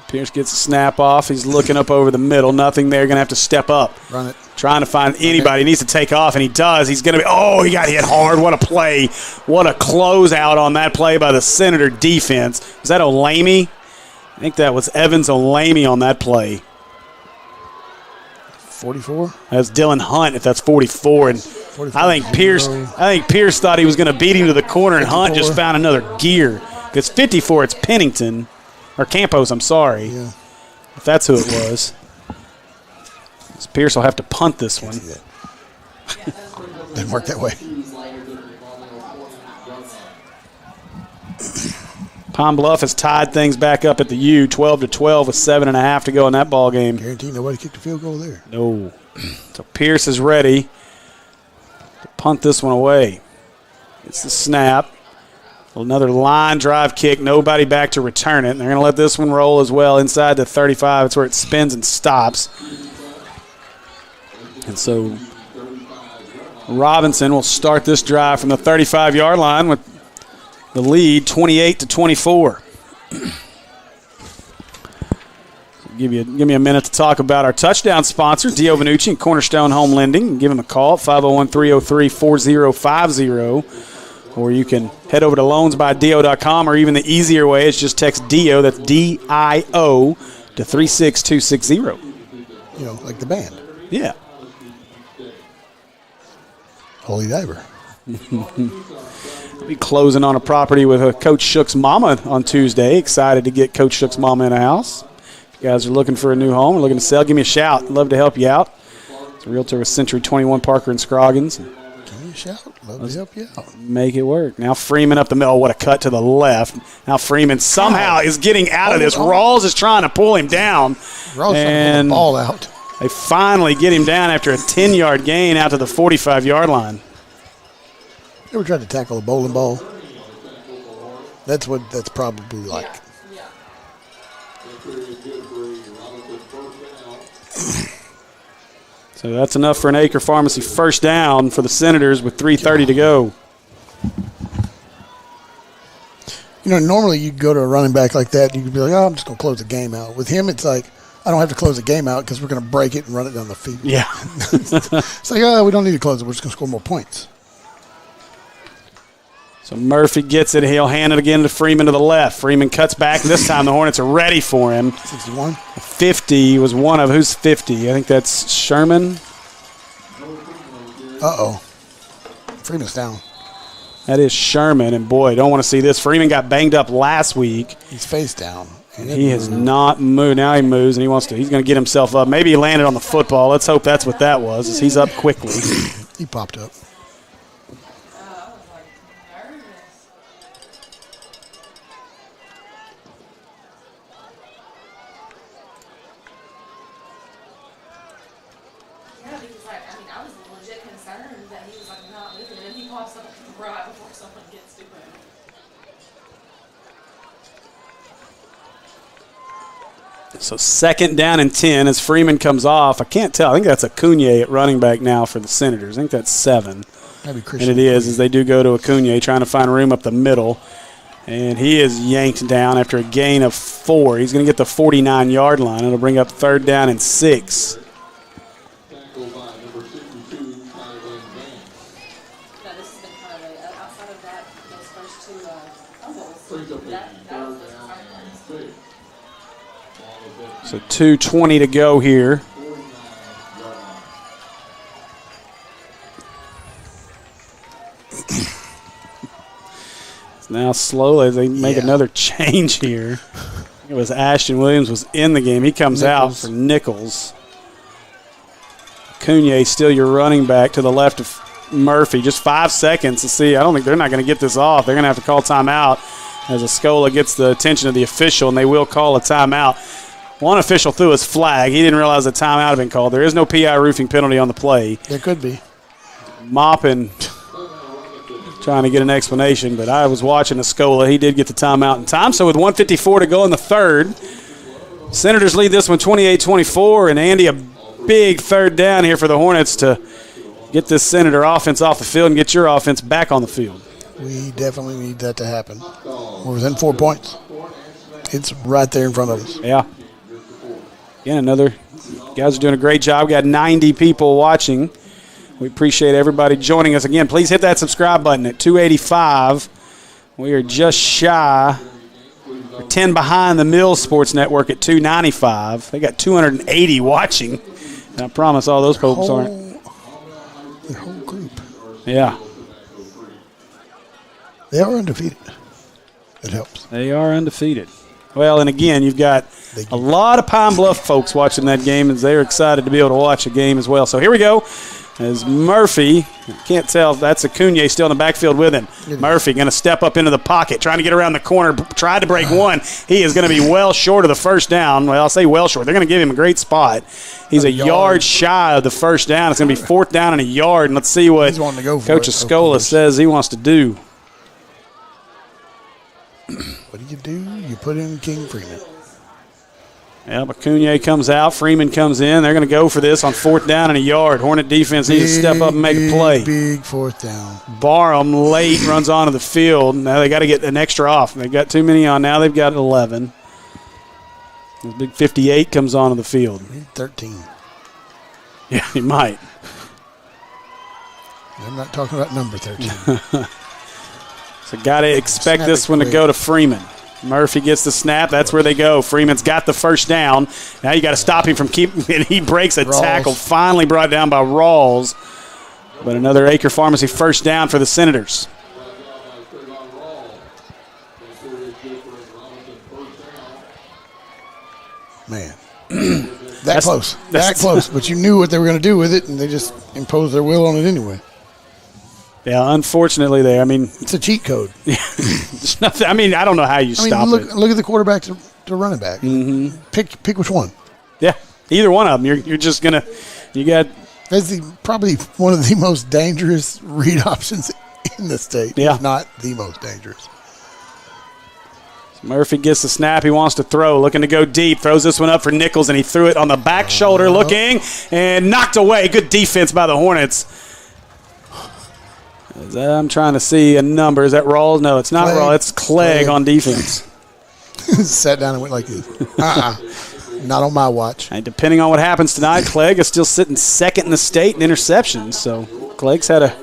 Pierce gets a snap off. He's looking up over the middle. Nothing there. Going to have to step up. Run it. Trying to find anybody. He needs to take off, and he does. He's going to be – oh, he got hit hard. What a play. What a closeout on that play by the Senator defense. Is that Olamy? I think that was Evans Olamy on that play. 44? That's Dylan Hunt, if that's 44. And 44. I think Pierce thought he was going to beat him to the corner, and 54. Hunt just found another gear. If it's 54, it's Pennington. Or Campos, I'm sorry. Yeah. If that's who it was. Pierce will have to punt this one. Didn't work that way. Pine Bluff has tied things back up at the U, 12-12 with 7.5 to go in that ball game. Guarantee nobody kicked a field goal there. No. So Pierce is ready to punt this one away. It's the snap. Another line drive kick. Nobody back to return it. And they're going to let this one roll as well inside the 35. It's where it spins and stops. And so Robinson will start this drive from the 35-yard line with the lead 28-24. Give me a minute to talk about our touchdown sponsor, Dio Vanucci and Cornerstone Home Lending. Give them a call at 501-303-4050. Or you can head over to loansbydio.com, or even the easier way is just text DIO, that's D-I-O, to 36260. You know, like the band. Yeah. Holy Diver. We'll be closing on a property with Coach Shook's mama on Tuesday. Excited to get Coach Shook's mama in the house. If you guys are looking for a new home or looking to sell, give me a shout. I'd love to help you out. It's a realtor with Century 21 Parker and Scroggins. Give me a shout. Love to help you out. Make it work. Now Freeman up the middle. What a cut to the left. Now Freeman somehow is getting out of this. Rawls is trying to pull him down. Rawls trying to pull the ball out. They finally get him down after a 10-yard gain out to the 45-yard line. You ever tried to tackle a bowling ball? That's what that's probably like. Yeah. So that's enough for an Acre Pharmacy first down for the Senators with 3:30 to go. You know, normally you go to a running back like that, you could be like, oh, I'm just going to close the game out. With him, it's like, I don't have to close the game out because we're going to break it and run it down the field. Yeah. It's like, oh, we don't need to close it. We're just going to score more points. So Murphy gets it. He'll hand it again to Freeman to the left. Freeman cuts back. This time the Hornets are ready for him. 61. 50 was one of. Who's 50? I think that's Sherman. Uh-oh. Freeman's down. That is Sherman. And, boy, don't want to see this. Freeman got banged up last week. He's face down. He has not moved. Now he moves, and he's going to get himself up. Maybe he landed on the football. Let's hope that's what that was, as he's up quickly. He popped up. So 2nd down and 10 as Freeman comes off. I can't tell. I think that's Acuna at running back now for the Senators. I think that's 7. Maybe Christian. And it is, as they do go to Acuna, trying to find room up the middle. And he is yanked down after a gain of 4. He's going to get the 49-yard line. It'll bring up 3rd down and 6. So 2:20 to go here. Now slowly they make another change here. It was Ashton Williams was in the game. He comes out for Nichols. Cunye still your running back to the left of Murphy. Just 5 seconds to see. I don't think they're not going to get this off. They're going to have to call timeout as Escola gets the attention of the official, and they will call a timeout. One official threw his flag. He didn't realize the timeout had been called. There is no PI roofing penalty on the play. There could be. Mopping, trying to get an explanation, but I was watching Escola. He did get the timeout in time. So with 1:54 to go in the third, Senators lead this one 28-24, and Andy, a big third down here for the Hornets to get this Senator offense off the field and get your offense back on the field. We definitely need that to happen. We're within 4 points. It's right there in front of us. Yeah. Again, guys are doing a great job. We got 90 people watching. We appreciate everybody joining us. Again, please hit that subscribe button at 285. We are just shy. We're 10 behind the Mills Sports Network at 295. They got 280 watching. And I promise all those folks aren't. The whole group. Yeah. They are undefeated. It helps. They are undefeated. Well, and again, you've got a lot of Pine Bluff folks watching that game, as they're excited to be able to watch a game as well. So here we go. As Murphy, can't tell if that's Cunye still in the backfield with him. Murphy going to step up into the pocket, trying to get around the corner, tried to break one. He is going to be well short of the first down. Well, I'll say well short. They're going to give him a great spot. He's a yard shy of the first down. It's going to be 4th down and a yard, and let's see what Coach Escola says he wants to do. What do? You put in King Freeman. Yeah, but Cunye comes out. Freeman comes in. They're going to go for this on 4th down and a yard. Hornet defense needs to step up and make a play. Big 4th down. Barham late runs onto the field. Now they got to get an extra off. They've got too many on now. They've got 11. The big 58 comes onto the field. 13. Yeah, he might. I'm not talking about number 13. So got to expect this one to go to Freeman. Murphy gets the snap. That's where they go. Freeman's got the first down. Now you got to stop him from keeping it. He breaks a tackle. Finally brought down by Rawls. But another Acre Pharmacy first down for the Senators. Man. That close. But you knew what they were going to do with it, and they just imposed their will on it anyway. Yeah, unfortunately there. I mean, it's a cheat code. There's nothing. I mean, I don't know how you stop it. Look at the quarterback to running back. Mm-hmm. Pick which one. Yeah, either one of them. You're just gonna. You got. That's probably one of the most dangerous read options in the state. Yeah, if not the most dangerous. Murphy gets the snap. He wants to throw, looking to go deep. Throws this one up for Nichols, and he threw it on the back shoulder, looking and knocked away. Good defense by the Hornets. I'm trying to see a number. Is that Rawls? No, it's not Rawls. It's Clegg on defense. Sat down and went like this. Not on my watch. And depending on what happens tonight, Clegg is still sitting second in the state in interceptions. So Clegg's had a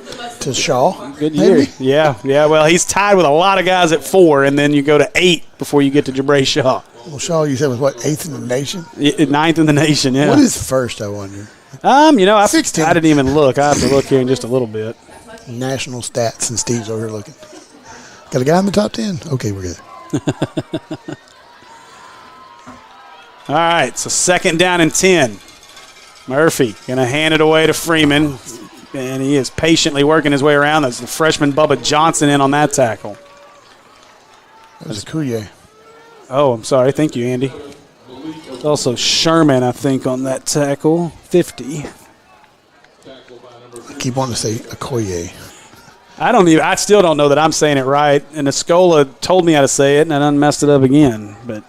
good year. Maybe? Yeah. Well, he's tied with a lot of guys at 4, and then you go to 8 before you get to Jabray Shaw. Well, Shaw, you said was what, 8th in the nation? 9th in the nation. Yeah. What is first? I wonder. I didn't even look. I have to look here in just a little bit. National stats, and Steve's over here looking. Got a guy in the top 10? Okay, we're good. All right, so 2nd down and 10. Murphy going to hand it away to Freeman, and he is patiently working his way around. That's the freshman Bubba Johnson in on that tackle. That was Cunye. Oh, I'm sorry. Thank you, Andy. Also Sherman, I think, on that tackle. 50. I keep wanting to say Okoye. I still don't know that I'm saying it right. And Escola told me how to say it, and I done messed it up again. But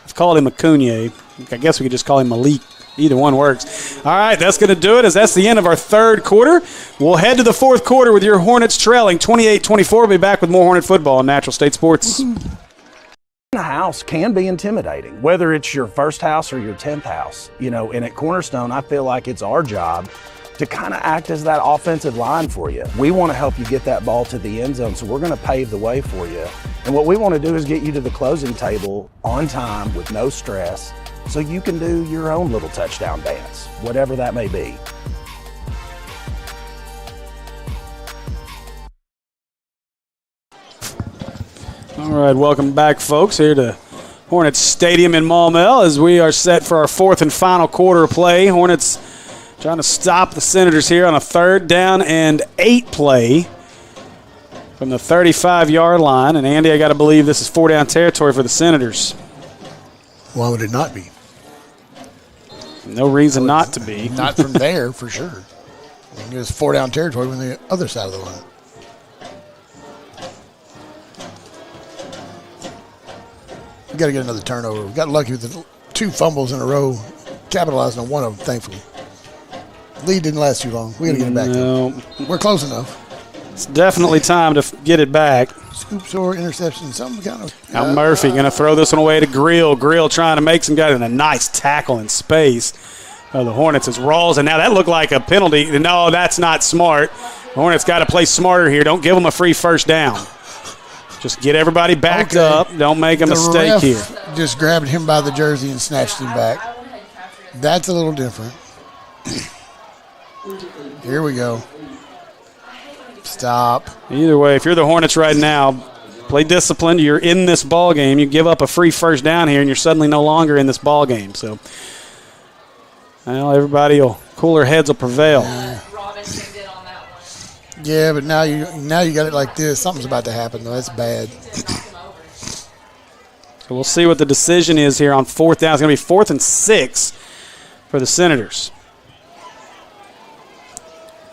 I've called him Cunye. I guess we could just call him Malik. Either one works. All right, that's going to do it, as that's the end of our third quarter. We'll head to the fourth quarter with your Hornets trailing 28-24. We'll be back with more Hornet football on Natural State Sports. A house can be intimidating, whether it's your first house or your 10th house. And at Cornerstone, I feel like it's our job to kind of act as that offensive line for you. We want to help you get that ball to the end zone, so we're going to pave the way for you. And what we want to do is get you to the closing table on time with no stress, so you can do your own little touchdown dance, whatever that may be. All right, welcome back, folks, here to Hornets Stadium in Maumelle as we are set for our fourth and final quarter of play. Hornets trying to stop the Senators here on a 3rd down and 8 play from the 35-yard line. And, Andy, I got to believe this is 4-down territory for the Senators. Why would it not be? No reason not to be. Not from there, for sure. It was 4-down territory on the other side of the line. We got to get another turnover. We got lucky with the 2 fumbles in a row, capitalizing on one of them, thankfully. Lead didn't last too long. We got to get it back. No. We're close enough. It's definitely time to get it back. Scoops or interception, some kind of. Now Murphy going to throw this one away to Grill. Grill trying to make some guys in a nice tackle in space. The Hornets is Rawls, and now that looked like a penalty. No, that's not smart. The Hornets got to play smarter here. Don't give them a free 1st down. Just get everybody backed up. Don't make a mistake here. Just grabbed him by the jersey and snatched him back. That's a little different. Here we go. Stop. Either way, if you're the Hornets right now, play disciplined. You're in this ball game. You give up a free 1st down here, and you're suddenly no longer in this ball game. So, well, everybody will cooler heads will prevail. Yeah, but now you got it like this. Something's about to happen, though. That's bad. So we'll see what the decision is here on 4th down. It's going to be 4th and 6 for the Senators.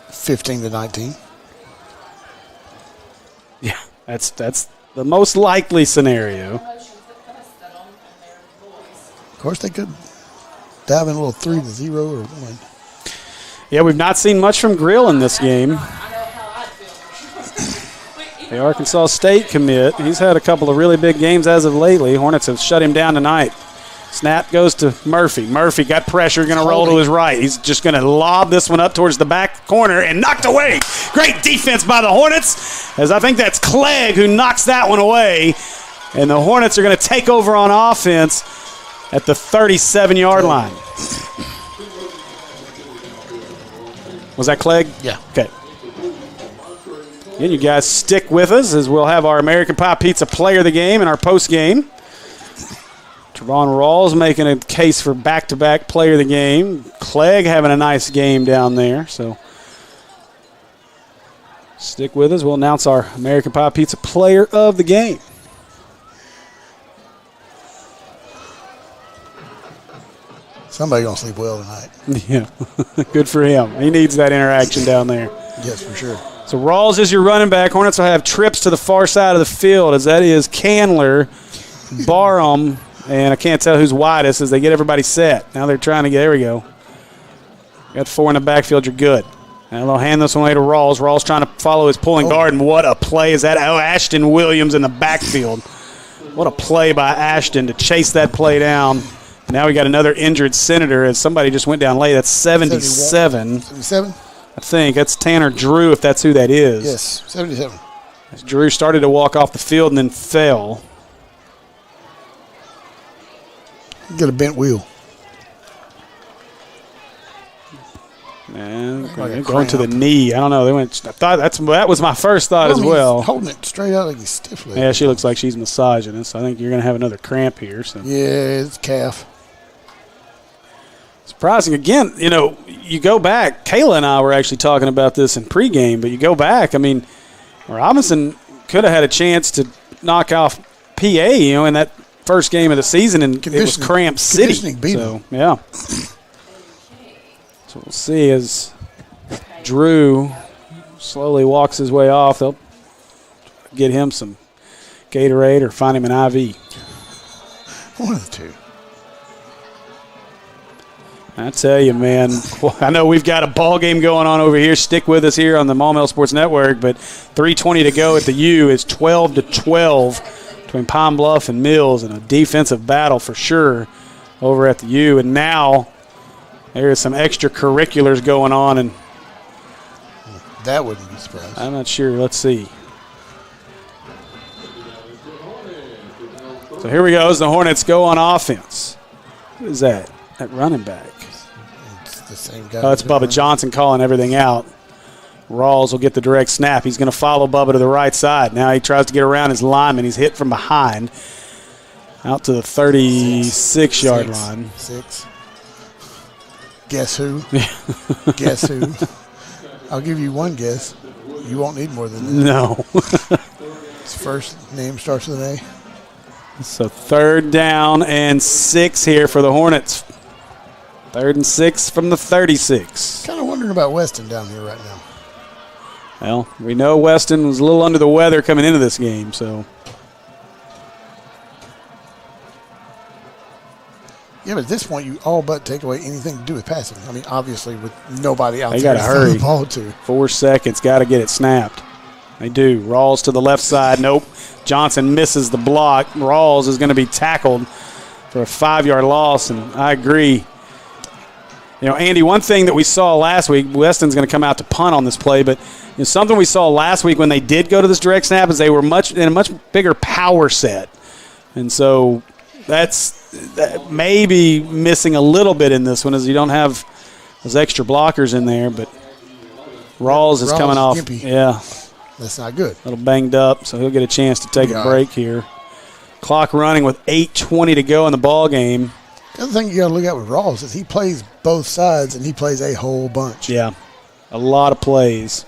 15-19. Yeah, that's the most likely scenario. Of course, they could dive in a little 3-0 or 1. Yeah, we've not seen much from Grill in this game. The Arkansas State commit. He's had a couple of really big games as of lately. Hornets have shut him down tonight. Snap goes to Murphy. Murphy got pressure, going to roll to his right. He's just going to lob this one up towards the back corner and knocked away. Great defense by the Hornets, as I think that's Clegg who knocks that one away. And the Hornets are going to take over on offense at the 37-yard line. Was that Clegg? Yeah. Okay. Again, you guys stick with us as we'll have our American Pie Pizza Player of the Game in our post game. Trevon Rawls making a case for back-to-back Player of the Game. Clegg having a nice game down there. So stick with us. We'll announce our American Pie Pizza Player of the Game. Somebody gonna sleep well tonight. Yeah, good for him. He needs that interaction down there. Yes, for sure. So Rawls is your running back. Hornets will have trips to the far side of the field, as that is Candler, Barham, and I can't tell who's widest as they get everybody set. Now they're trying to get, there we go. Got 4 in the backfield, you're good. Now they'll hand this one away to Rawls. Rawls trying to follow his pulling guard, and what a play is that. Oh, Ashton Williams in the backfield. What a play by Ashton to chase that play down. Now we got another injured Senator as somebody just went down late. That's 77. 77? I think. That's Tanner Drew, if that's who that is. Yes, 77. As Drew started to walk off the field and then fell. You got a bent wheel. And going to the knee. I don't know. I thought that was my first thought as well. He's holding it straight out like he's stiff. Yeah, she looks like she's massaging it. So I think you're going to have another cramp here. So. Yeah, it's calf. Surprising. Again, you go back. Kayla and I were actually talking about this in pregame, but you go back. I mean, Robinson could have had a chance to knock off PA, in that first game of the season, and it was Cramp City. So, yeah. So we'll see as Drew slowly walks his way off. They'll get him some Gatorade or find him an IV. One of the two. I tell you, man, I know we've got a ball game going on over here. Stick with us here on the Maumelle Sports Network, but 3:20 to go at the U. Is 12-12 between Pine Bluff and Mills, and a defensive battle for sure over at the U. And now there's some extracurriculars going on, and that wouldn't be surprised. I'm not sure. Let's see. So here we go as the Hornets go on offense. Who is that? That running back. It's the same guy. Oh, it's Bubba Johnson calling everything out. Rawls will get the direct snap. He's going to follow Bubba to the right side. Now he tries to get around his lineman. He's hit from behind. Out to the 36-yard line. 6. Guess who? Guess who? I'll give you one guess. You won't need more than that. No. His first name starts with an A. So 3rd down and 6 here for the Hornets. 3rd and 6 from the 36. Kind of wondering about Weston down here right now. Well, we know Weston was a little under the weather coming into this game, so. Yeah, but at this point, you all but take away anything to do with passing. I mean, obviously, with nobody out They there got to to throw hurry. the ball to. 4 seconds, got to get it snapped. They do. Rawls to the left side. Nope. Johnson misses the block. Rawls is going to be tackled for a 5-yard loss, and I agree. You know, Andy, one thing that we saw last week, Weston's going to come out to punt on this play, but something we saw last week when they did go to this direct snap is they were in a much bigger power set. And so that maybe missing a little bit in this one is you don't have those extra blockers in there, but Rawls is coming off. Gimpy. Yeah. That's not good. A little banged up, so he'll get a chance to take a break here. Clock running with 8:20 to go in the ball game. The other thing you got to look at with Rawls is he plays both sides, and he plays a whole bunch. Yeah, a lot of plays.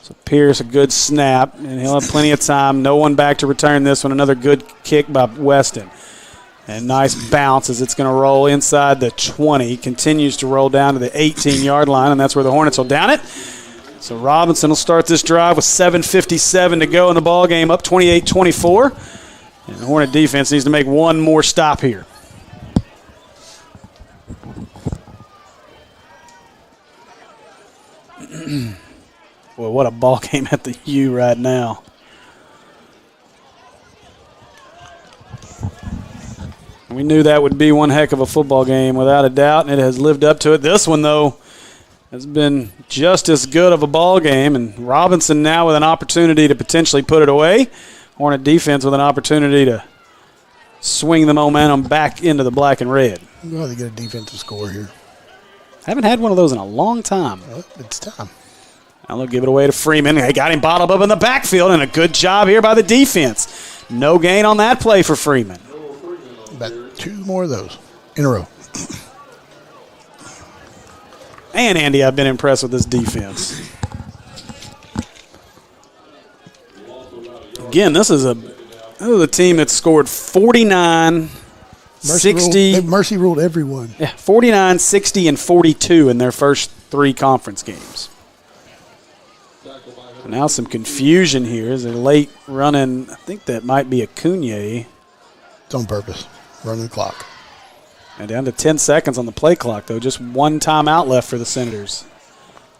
So Pierce, a good snap, and he'll have plenty of time. No one back to return this one. Another good kick by Weston. And nice bounce as it's going to roll inside the 20. Continues to roll down to the 18-yard line, and that's where the Hornets will down it. So Robinson will start this drive with 7:57 to go in the ball game, up 28-24. And the Hornet defense needs to make one more stop here. Boy, what a ball game at the U right now. We knew that would be one heck of a football game without a doubt, and it has lived up to it. This one, though, has been just as good of a ball game, and Robinson now with an opportunity to potentially put it away. Hornet defense with an opportunity to swing the momentum back into the black and red. Well, they get a defensive score here. Haven't had one of those in a long time. Well, it's time. Now they'll give it away to Freeman. They got him bottled up in the backfield, and a good job here by the defense. No gain on that play for Freeman. About 2 more of those in a row. And, Andy, I've been impressed with this defense. Again, this is a team that scored 49, 60. They've mercy ruled everyone. Yeah, 49, 60, and 42 in their first 3 conference games. Now some confusion here as they're late running. I think that might be Acuna. It's on purpose. Running the clock. And down to 10 seconds on the play clock, though. Just one timeout left for the Senators.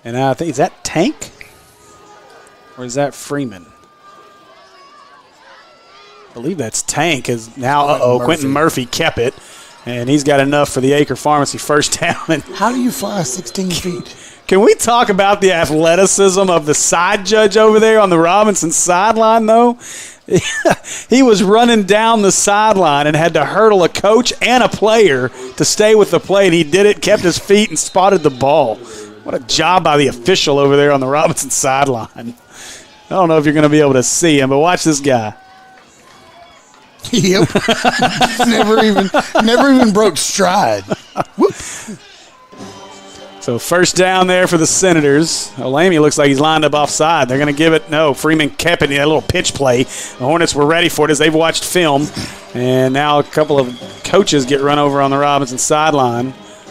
And I think, is that Tank? Or is that Freeman? I believe that's Tank. Is now, Quentin Murphy kept it. And he's got enough for the Acre Pharmacy first down. And how do you fly 16 feet? Can we talk about the athleticism of the side judge over there on the Robinson sideline, though? He was running down the sideline and had to hurdle a coach and a player to stay with the play, and he did it, kept his feet, and spotted the ball. What a job by the official over there on the Robinson sideline. I don't know if you're going to be able to see him, but watch this guy. Yep. never even broke stride. Whoop. So first down there for the Senators. Olami looks like he's lined up offside. They're going to give it. No, Freeman kept it in a little pitch play. The Hornets were ready for it as they've watched film. And now a couple of coaches get run over on the Robinson sideline.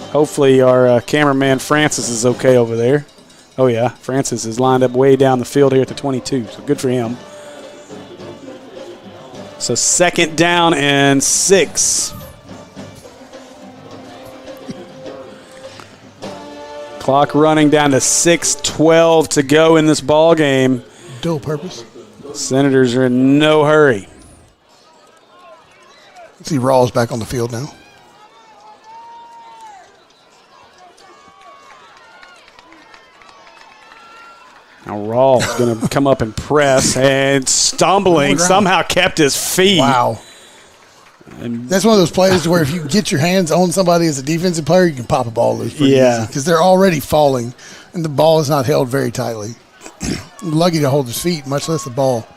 Hopefully our cameraman Francis is okay over there. Oh, yeah, Francis is lined up way down the field here at the 22, so good for him. So 2nd down and 6. Clock running down to 6:12 to go in this ball game. Dual purpose. Senators are in no hurry. See Rawls back on the field now. Now Rawls going to come up and press and stumbling, somehow kept his feet. Wow. And that's one of those plays where if you get your hands on somebody as a defensive player, you can pop a ball loose pretty easy because they're already falling and the ball is not held very tightly. Lucky to hold his feet, much less the ball.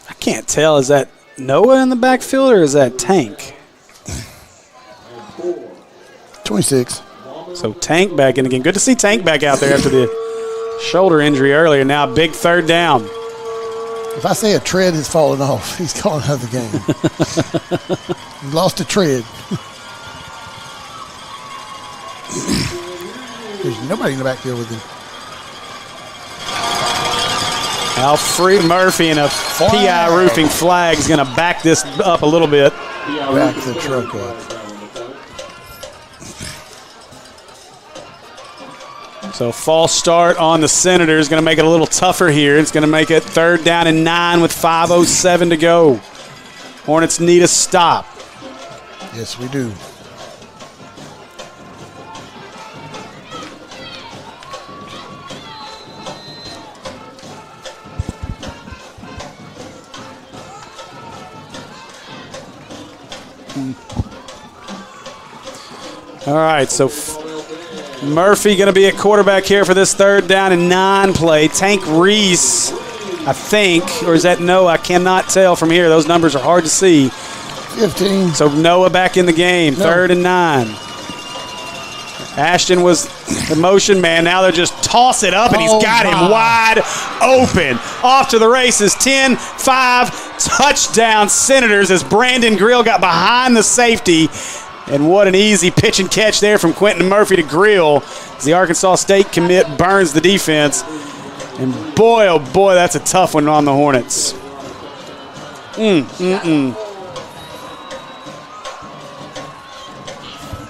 I can't tell. Is that Noah in the backfield or is that Tank? 26. So Tank back in again. Good to see Tank back out there after the shoulder injury earlier. Now big third down. If I say a tread has fallen off, he's calling out the game. He lost a tread. There's nobody in the backfield with him. Alfred Murphy and a PI roofing flag is going to back this up a little bit. Back the truck up. So false start on the Senators is going to make it a little tougher here. It's going to make it 3rd down and 9 with 5:07 to go. Hornets need a stop. Yes, we do. All right, so Murphy going to be a quarterback here for this 3rd down and 9 play. Tank Reese, I think, or is that Noah? I cannot tell from here. Those numbers are hard to see. 15. So Noah back in the game, No. 3rd and 9. Ashton was the motion man. Now they're just toss it up, and he's got him wide open. Off to the races, 10-5, touchdown Senators as Brandon Grill got behind the safety. And what an easy pitch and catch there from Quentin Murphy to Grill as the Arkansas State commit burns the defense. And boy, oh boy, that's a tough one on the Hornets.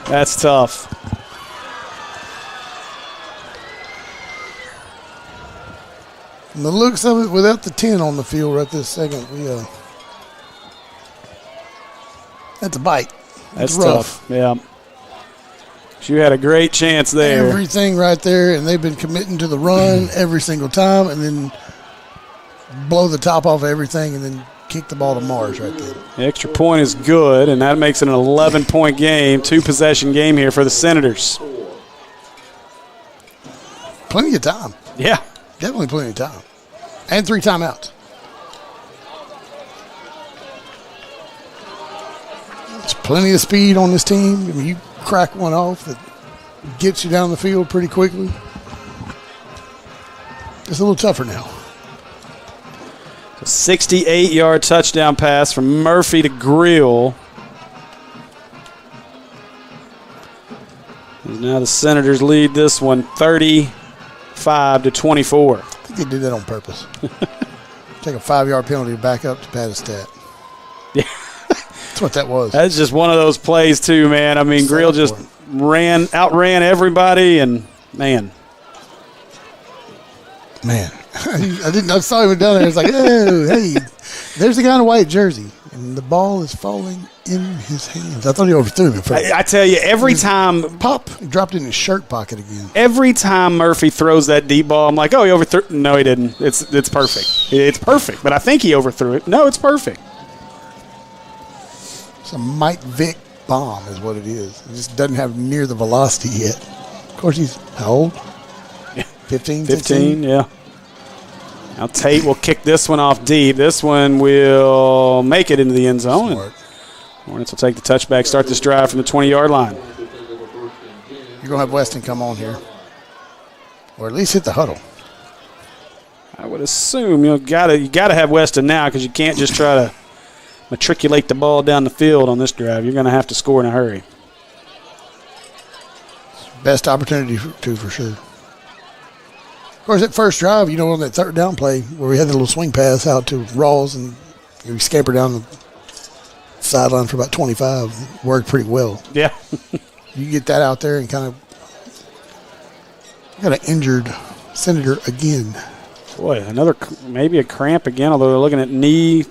That's tough. And the looks of it, without the 10 on the field right this second, that's a bite. That's rough. tough. Yeah. You had a great chance there. Everything right there, and they've been committing to the run every single time, and then blow the top off everything, and then kick the ball to Mars right there. The extra point is good, and that makes it an 11-point game, 2-possession game here for the Senators. Plenty of time. Yeah. Definitely plenty of time. And 3 timeouts. There's plenty of speed on this team. I mean, you crack one off that gets you down the field pretty quickly. It's a little tougher now. 68-yard touchdown pass from Murphy to Grill. And now the Senators lead this one 35-24. I think they did that on purpose. Take a 5-yard penalty to back up to pad a stat. Yeah. That's what that was. That's just one of those plays too, man. I mean, Grill just outran everybody, and man. I saw him down there. It's like, oh, hey, there's a guy in a white jersey, and the ball is falling in his hands. I thought he overthrew him at first. I tell you, every time he dropped it in his shirt pocket again. Every time Murphy throws that deep ball, I'm like, oh, he overthrew. No, he didn't. It's perfect. It's perfect, but I think he overthrew it. No, it's perfect. It's a Mike Vick bomb is what it is. It just doesn't have near the velocity yet. Of course, he's how old? 15, 15, yeah. Now Tate will kick this one off deep. This one will make it into the end zone. Smart. Hornets will take the touchback, start this drive from the 20-yard line. You're going to have Weston come on here. Or at least hit the huddle. I would assume you gotta have Weston now because you can't just try to matriculate the ball down the field on this drive. You're going to have to score in a hurry. Best opportunity for sure. Of course, that first drive, on that 3rd down play where we had the little swing pass out to Rawls and we scampered down the sideline for about 25. Worked pretty well. Yeah. You get that out there and kind of got an injured Senator again. Boy, maybe a cramp again, although they're looking at knee.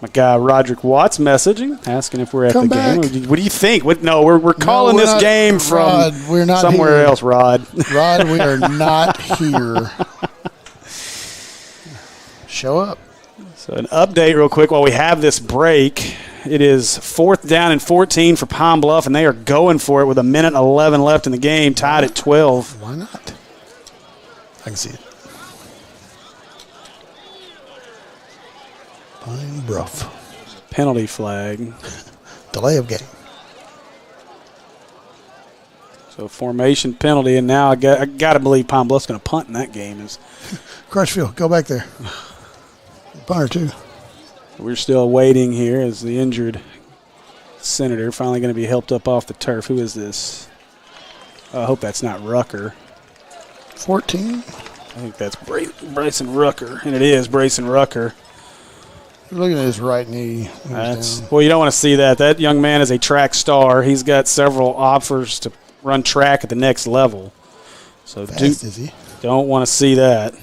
My guy Roderick Watts messaging, asking if we're at the game. What do you think? We're calling this game from we're not somewhere here. else, Rod. Rod, we are not here. Show up. So an update real quick while we have this break. It is 4th down and 14 for Pine Bluff, and they are going for it with 1:11 left in the game, tied at 12. Why not? I can see it. Pine Bluff. Penalty flag. Delay of game. So formation penalty, and now I got to believe Pine Bluff's going to punt in that game. Crutchfield, go back there. Punter too. We're still waiting here as the injured Senator finally going to be helped up off the turf. Who is this? I hope that's not Rucker. 14. I think that's Bryson Rucker, and it is Bryson Rucker. You're looking at his right knee. Well, you don't want to see that. That young man is a track star. He's got several offers to run track at the next level. So Fast, is he? Don't want to see that.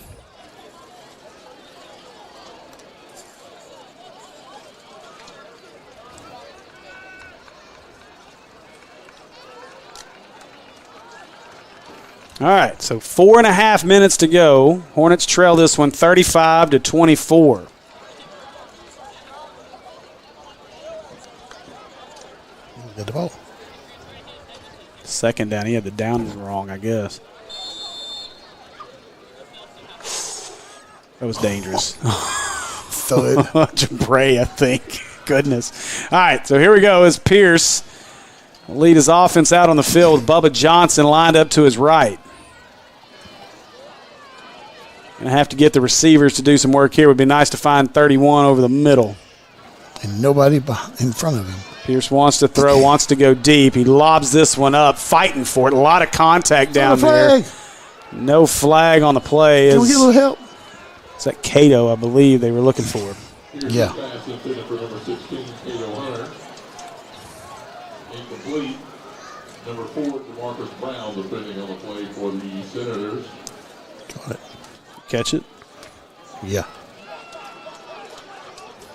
All right, so 4.5 minutes to go. Hornets trail this one 35-24. Get the ball. Second down. He had the down wrong, I guess. That was dangerous. Thud. Jabray, I think. Goodness. All right, so here we go as Pierce will lead his offense out on the field. Bubba Johnson lined up to his right. Going to have to get the receivers to do some work here. It would be nice to find 31 over the middle. And nobody in front of him. Pierce wants to throw, wants to go deep. He lobs this one up, fighting for it. A lot of contact down there. No flag on the play. Can we get a little help? Is that Cato, I believe, they were looking for? Yeah. Pass intended for number 16, Cato Hunter. Incomplete. Number 4, DeMarcus Brown, defending on the play for the Senators. Got it. Catch it? Yeah.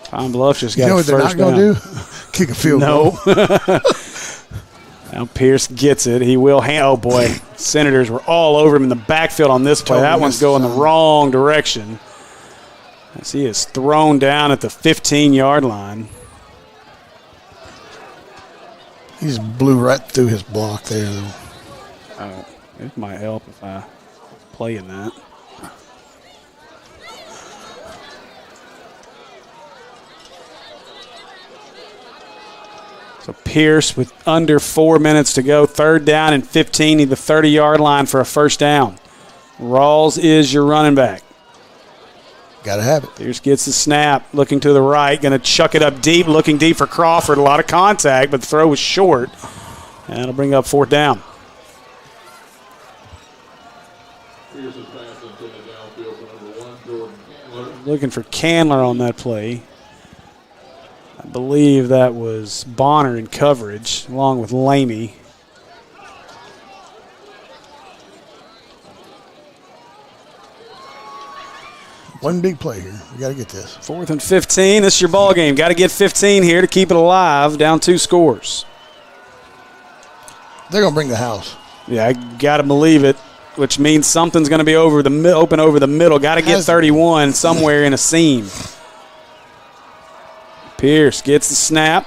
Pine Bluff just got You know what they're first not going down. to do? Kick a field goal. No. Now Pierce gets it. He will hand. Oh, boy. Senators were all over him in the backfield on this play. That one's going the wrong direction. As he is thrown down at the 15-yard line. He just blew right through his block there, though. Oh, it might help if I play in that. So Pierce with under 4 minutes to go. 3rd down and 15. Need the 30-yard line for a first down. Rawls is your running back. Got to have it. Pierce gets the snap, looking to the right, going to chuck it up deep, looking deep for Crawford. A lot of contact, but the throw was short. And it'll bring up 4th down. Pierce's pass intended downfield for number 1, Jordan Candler. Looking for Candler on that play. I believe that was Bonner in coverage, along with Lamey. One big play here. We got to get this. 4th and 15. This is your ball game. Got to get 15 here to keep it alive. Down 2 scores. They're going to bring the house. Yeah, I got to believe it, which means something's going to be open over the middle. Got to get 31 somewhere in a seam. Pierce gets the snap.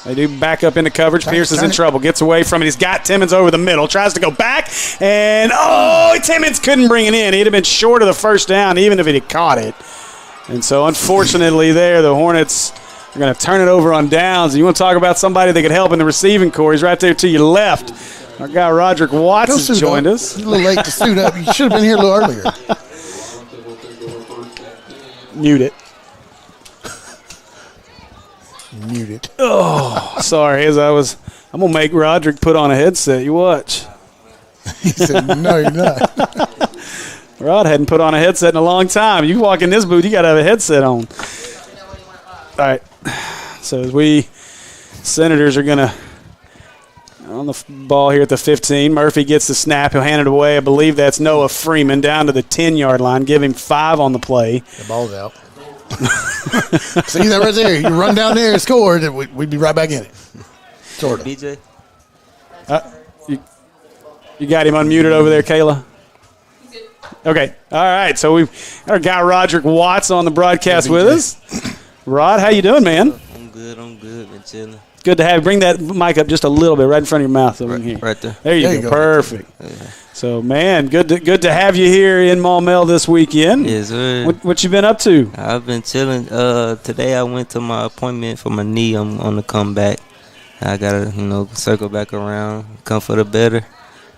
They do back up into coverage. Pierce is in trouble. Gets away from it. He's got Timmons over the middle. Tries to go back. And, Timmons couldn't bring it in. He'd have been short of the first down even if he had caught it. And so, unfortunately, there, the Hornets are going to turn it over on downs. And you want to talk about somebody that could help in the receiving corps. He's right there to your left. Our guy, Roderick Watts, has joined us. You're a little late to suit up. You should have been here a little earlier. Mute it. Mute it. Oh, sorry. I'm going to make Roderick put on a headset. You watch. He said, no, you're not. Rod hadn't put on a headset in a long time. You walk in this booth, you got to have a headset on. All right. So as Senators are going to on the ball here at the 15. Murphy gets the snap. He'll hand it away. I believe that's Noah Freeman down to the 10-yard line. Give him 5 on the play. The ball's out. See that right there? You run down there and score, we'd be right back in it. Sort of. BJ? You got him unmuted over there, Kayla? Okay. All right. So we've got our guy Roderick Watts on the broadcast with us. Rod, how you doing, man? I'm good. Been chilling. Good to have you. Bring that mic up just a little bit, right in front of your mouth over here. Right there. There you go. Perfect. Yeah. So, man, good to have you here in Maumelle this weekend. Yes, sir. What you been up to? I've been chilling. Today I went to my appointment for my knee. I'm on the comeback. I gotta, circle back around, come for the better.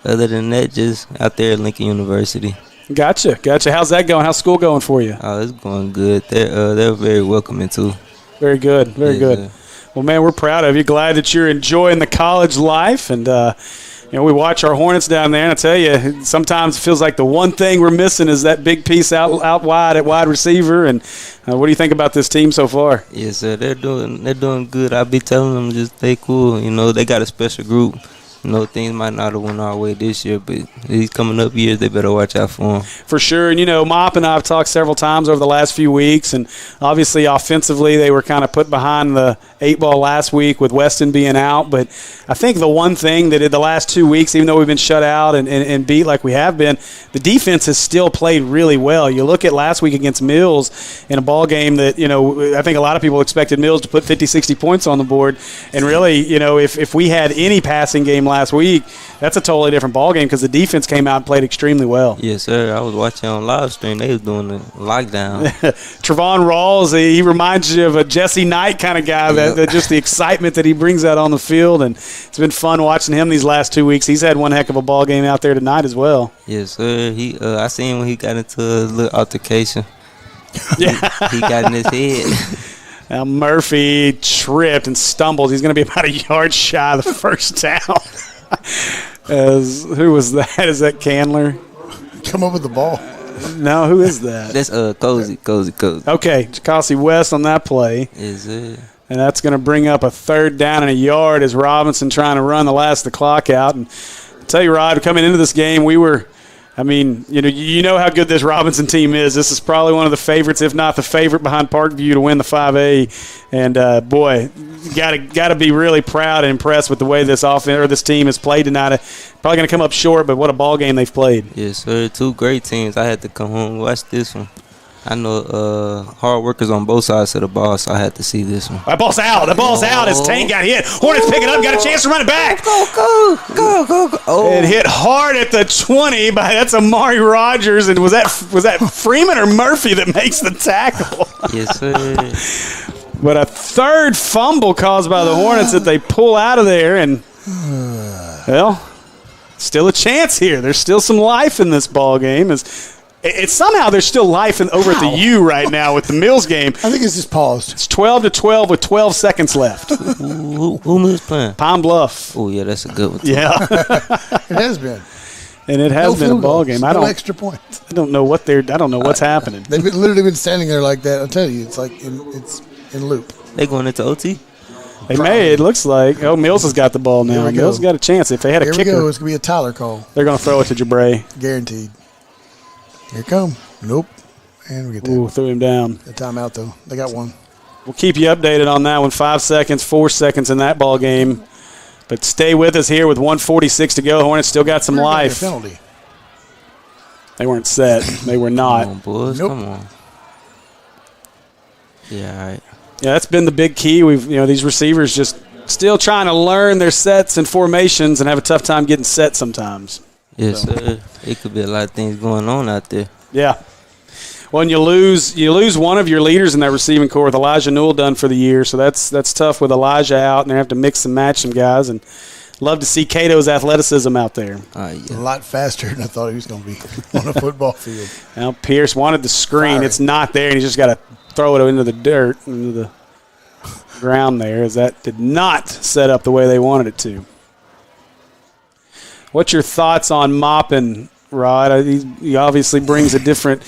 Other than that, just out there at Lincoln University. Gotcha. How's that going? How's school going for you? Oh, it's going good. They're very welcoming too. Very good. Very good. Well, man, we're proud of you. Glad that you're enjoying the college life. And, we watch our Hornets down there, and I tell you, sometimes it feels like the one thing we're missing is that big piece out wide at wide receiver. And what do you think about this team so far? Yes, sir. They're doing good. I'll be telling them just stay cool. They got a special group. Things might not have went our way this year, but these coming up years, they better watch out for them. For sure. And, Mop and I have talked several times over the last few weeks, and obviously offensively they were kind of put behind the 8 ball last week with Weston being out. But I think the one thing that in the last 2 weeks, even though we've been shut out and beat like we have been, the defense has still played really well. You look at last week against Mills in a ball game that, I think a lot of people expected Mills to put 50, 60 points on the board. And really, if we had any passing game last week, that's a totally different ball game because the defense came out and played extremely well. Yes, sir. I was watching on live stream. They was doing the lockdown. Trevon Rawls, he reminds you of a Jesse Knight kind of guy. That just the excitement that he brings out on the field, and it's been fun watching him these last 2 weeks. He's had one heck of a ball game out there tonight as well. Yes, sir. I seen when he got into a little altercation. Yeah, he got in his head. Now Murphy tripped and stumbled. He's going to be about a yard shy of the first down. Who was that? Is that Candler? Come up with the ball. No, who is that? That's Cozy. Okay, Jacossi West on that play. Is it? And that's going to bring up a 3rd down and a yard as Robinson trying to run the last of the clock out. And I'll tell you, Rod, coming into this game, we were – you know how good this Robinson team is. This is probably one of the favorites, if not the favorite, behind Parkview to win the 5A. And, boy, got to be really proud and impressed with the way this offense or this team has played tonight. Probably going to come up short, but what a ball game they've played. Yes, sir. 2 great teams. I had to come home and watch this one. I know hard workers on both sides of the ball, so I had to see this one. That ball's out. As Tank got hit. Hornets pick it up, got a chance to run it back. Go. Oh. It hit hard at the 20, but that's Amari Rogers. And was that Freeman or Murphy that makes the tackle? Yes, sir. But a 3rd fumble caused by the Hornets that they pull out of there. And, well, still a chance here. There's still some life in this ball game. It's somehow there's still life over at the U right now with the Mills game. I think it's just paused. It's 12-12 with 12 seconds left. Who Mills playing? Pine Bluff. Oh, yeah, that's a good one. Yeah. It has been. And it has been a ball game. No extra points. I don't know what's happening. They've literally been standing there like that. I'll tell you, it's like it's in loop. They going into OT? They may. It looks like. Oh, Mills has got the ball now. Mills got a chance. If they had a kicker, Here we go. It's gonna be a Tyler call. They're gonna throw it to Jabray. Guaranteed. Here it come. Nope. And we get that. Ooh, threw him down. The timeout, though. They got one. We'll keep you updated on that one. 5 seconds, 4 seconds in that ball game. But stay with us here with 1:46 to go. Hornets still got some life. Penalty. They weren't set. They were not. Come on, boys. Nope. Come on. Yeah, all right. Yeah, that's been the big key. These receivers just still trying to learn their sets and formations and have a tough time getting set sometimes. Yes, sir. It could be a lot of things going on out there. Yeah. Well, and you lose one of your leaders in that receiving corps with Elijah Newell done for the year, so that's tough with Elijah out, and they have to mix and match some guys. And love to see Cato's athleticism out there. Yeah. A lot faster than I thought he was going to be on a football field. Now Pierce wanted the screen. Fire. It's not there, and he's just got to throw it into the dirt, into the ground there, as that did not set up the way they wanted it to. What's your thoughts on Moppin, Rod? He obviously brings a different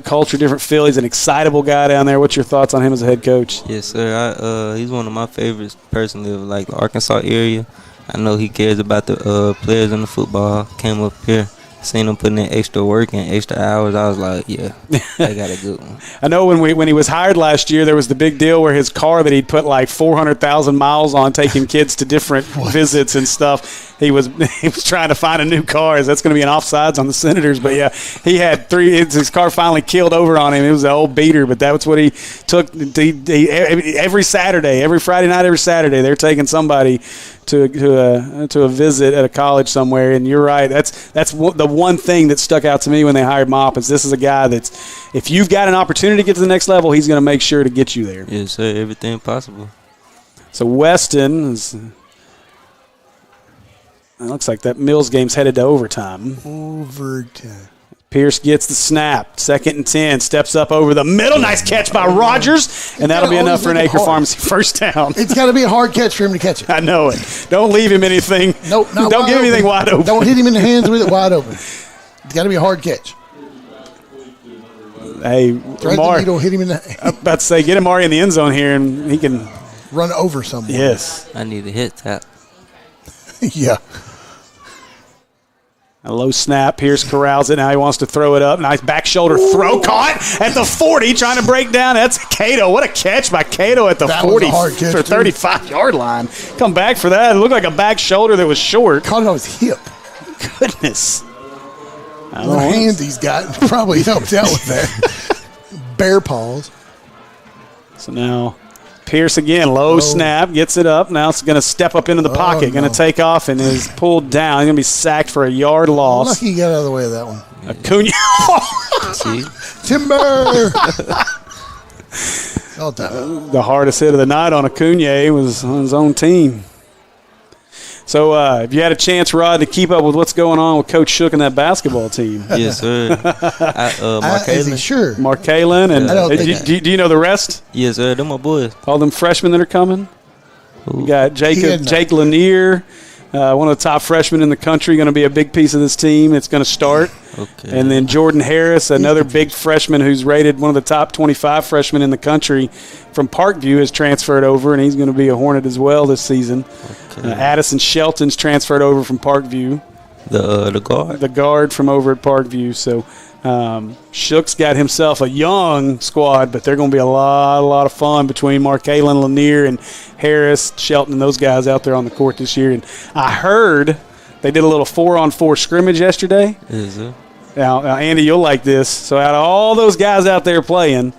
culture, different feel. He's an excitable guy down there. What's your thoughts on him as a head coach? Yes, sir. He's one of my favorites personally of like the Arkansas area. I know he cares about the players in the football. Came up here, seen him putting in extra work and extra hours. I was like, yeah, I got a good one. I know when he was hired last year, there was the big deal where his car that he'd put like 400,000 miles on, taking kids to different visits and stuff. He was trying to find a new car. That's going to be an offsides on the Senators. But, yeah, he had his car finally keeled over on him. It was an old beater, but that's what he took. Every Saturday, every Friday night, every Saturday, they're taking somebody to a visit at a college somewhere. And you're right. That's the one thing that stuck out to me when they hired Mop is this is a guy that's, if you've got an opportunity to get to the next level, he's going to make sure to get you there. Yes, sir. Everything possible. So Weston is – It looks like that Mills game's headed to overtime. Overtime. Pierce gets the snap. 2nd and 10. Steps up over the middle. Nice catch by Rogers. And that'll be enough for an Acre Pharmacy first down. It's got to be a hard catch for him to catch it. I know it. Don't leave him anything. Nope, don't give anything wide open. Don't hit him in the hands with it wide open. It's got to be a hard catch. Hey, Amari, don't hit him in the. I'm about to say, get Amari in the end zone here, and he can run over someone. Yes, I need a hit tap. Yeah. A low snap. Pierce corrals it. Now he wants to throw it up. Nice back shoulder throw. Caught at the 40, trying to break down. That's Cato. What a catch by Cato at the 40 for 35-yard line. Come back for that. It looked like a back shoulder that was short. Caught it on his hip. Goodness. The hands he's got probably helped out with that. Bear paws. So now Pierce again, low snap, gets it up. Now it's going to step up into the pocket, going to take off and is pulled down. He's going to be sacked for a yard loss. Lucky he got out of the way of that one. Acuna. Timber. All time. The hardest hit of the night on Acuna was on his own team. So if you had a chance, Rod, to keep up with what's going on with Coach Shook and that basketball team. Yes, sir. Mark Is he sure? Mark Kalen. And do you know the rest? Yes, sir. They're my boys. All them freshmen that are coming? You got Jake Lanier, one of the top freshmen in the country, going to be a big piece of this team. It's going to start. Okay. And then Jordan Harris, another big freshman who's rated one of the top 25 freshmen in the country from Parkview, has transferred over, and he's going to be a Hornet as well this season. Okay. Addison Shelton's transferred over from Parkview. The guard? The guard from over at Parkview. So Shook's got himself a young squad, but they're going to be a lot of fun between Mark Kalen, Lanier, and Harris, Shelton, and those guys out there on the court this year. And I heard they did a little 4-on-4 scrimmage yesterday. Is it? Now, Andy, you'll like this. So out of all those guys out there playing,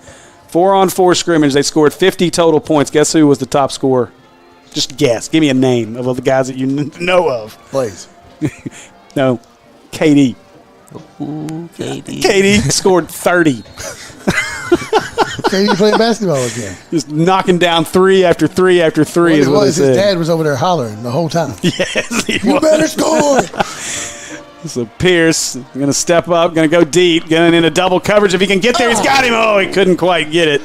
4-on-4 scrimmage, they scored 50 total points. Guess who was the top scorer? Just guess. Give me a name of the guys that you know of. Blaze. No, KD. Ooh, KD. KD scored 30. KD playing basketball again. Just knocking down 3 after 3 after 3 is what his dad was over there hollering the whole time. Yes, he You was. better score. So Pierce going to step up, going to go deep, getting into double coverage. If he can get there, he's got him. Oh, he couldn't quite get it.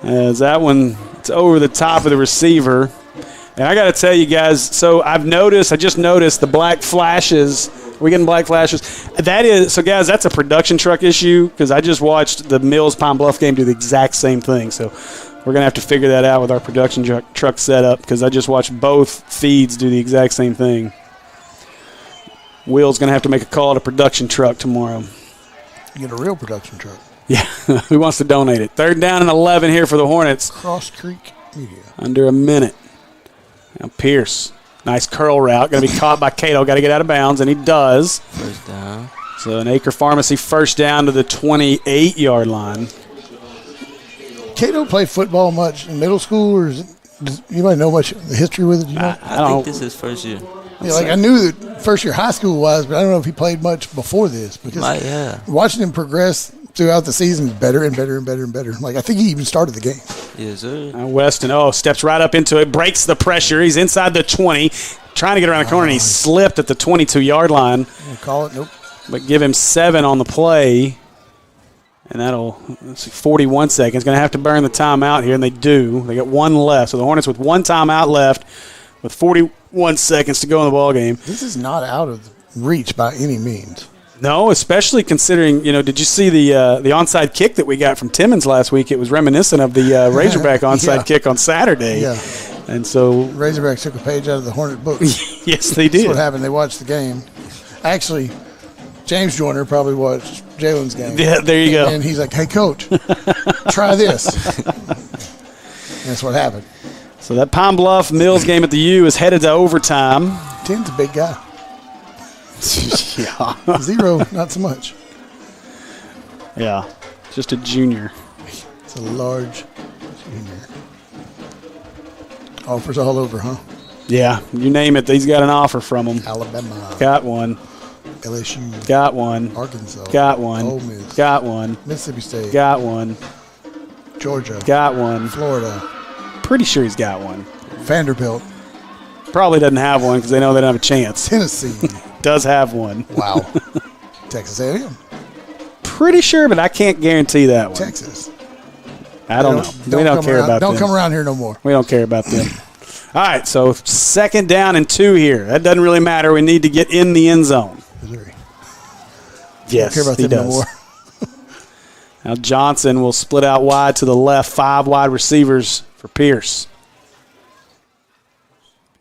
As that one, it's over the top of the receiver. And I got to tell you guys, so I just noticed the black flashes. Are we getting black flashes? That is, so guys, that's a production truck issue because I just watched the Mills Pine Bluff game do the exact same thing. So we're going to have to figure that out with our production truck setup because I just watched both feeds do the exact same thing. Will's going to have to make a call to production truck tomorrow. You get a real production truck. Yeah, who wants to donate it? 3rd down and 11 here for the Hornets. Cross Creek Media. Under a minute. Now Pierce, nice curl route. Going to be caught by Cato. Got to get out of bounds, and he does. First down. So an Acre Pharmacy first down to the 28-yard line. Cato played football much in middle school, or does anybody know much of the history with it? You know? I think this is first year. Yeah, like I knew that first year high school was, but I don't know if he played much before this because watching him progress throughout the season is better and better and better and better. Like I think he even started the game. Yes, sir. Weston, steps right up into it, breaks the pressure. He's inside the 20, trying to get around the corner, and he slipped at the 22-yard line. Call it, nope. But give him 7 on the play, and that'll 41 seconds. Going to have to burn the timeout here, and they do. They got 1 left. So the Hornets with 1 timeout left with 41 seconds to go in the ball game. This is not out of reach by any means. No, especially considering, did you see the onside kick that we got from Timmons last week? It was reminiscent of the Razorback onside kick on Saturday. Yeah. And so Razorbacks took a page out of the Hornet book. Yes, they did. That's what happened. They watched the game. Actually, James Joyner probably watched Jalen's game. Yeah, there you go. And he's like, hey, coach, try this. That's what happened. So that Pine Bluff Mills game at the U is headed to overtime. 10's a big guy. Yeah. 0, not so much. Yeah, just a junior. It's a large junior. Offers all over, huh? Yeah, you name it. He's got an offer from them. Alabama. Got one. LSU. Got one. Arkansas. Got one. Ole Miss. Got one. Mississippi State. Got one. Georgia. Got one. Florida. Pretty sure he's got one. Vanderbilt. Probably doesn't have one because they know they don't have a chance. Tennessee. Does have one. Wow. Texas A&M. Pretty sure, but I can't guarantee that one. Texas. I don't know. We don't care about them. Don't come around here no more. We don't care about them. All right, so 2nd down and 2 here. That doesn't really matter. We need to get in the end zone. Missouri. Yes, don't care about he them does. no more. Now Johnson will split out wide to the left. 5 wide receivers for Pierce.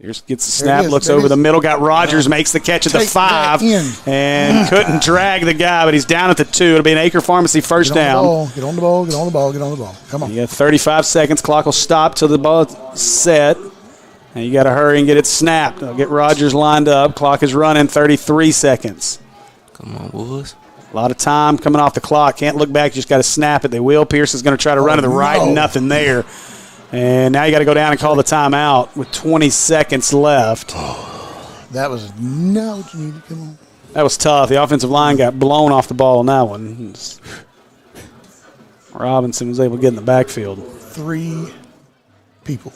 Pierce gets the snap, looks over the middle, got Rogers, makes the catch at the 5, and couldn't drag the guy, but he's down at the 2. It'll be an Acre Pharmacy first down. Get on the ball, get on the ball, get on the ball. Come on. You got 35 seconds. Clock will stop till the ball is set. And you got to hurry and get it snapped. They'll get Rogers lined up. Clock is running, 33 seconds. Come on, boys. A lot of time coming off the clock. Can't look back. You just got to snap it. They will. Pierce is going to try to run to the right. Nothing there. And now you got to go down and call the timeout with 20 seconds left. That was not what you needed. Come on. That was tough. The offensive line got blown off the ball on that one. Robinson was able to get in the backfield. 3 people.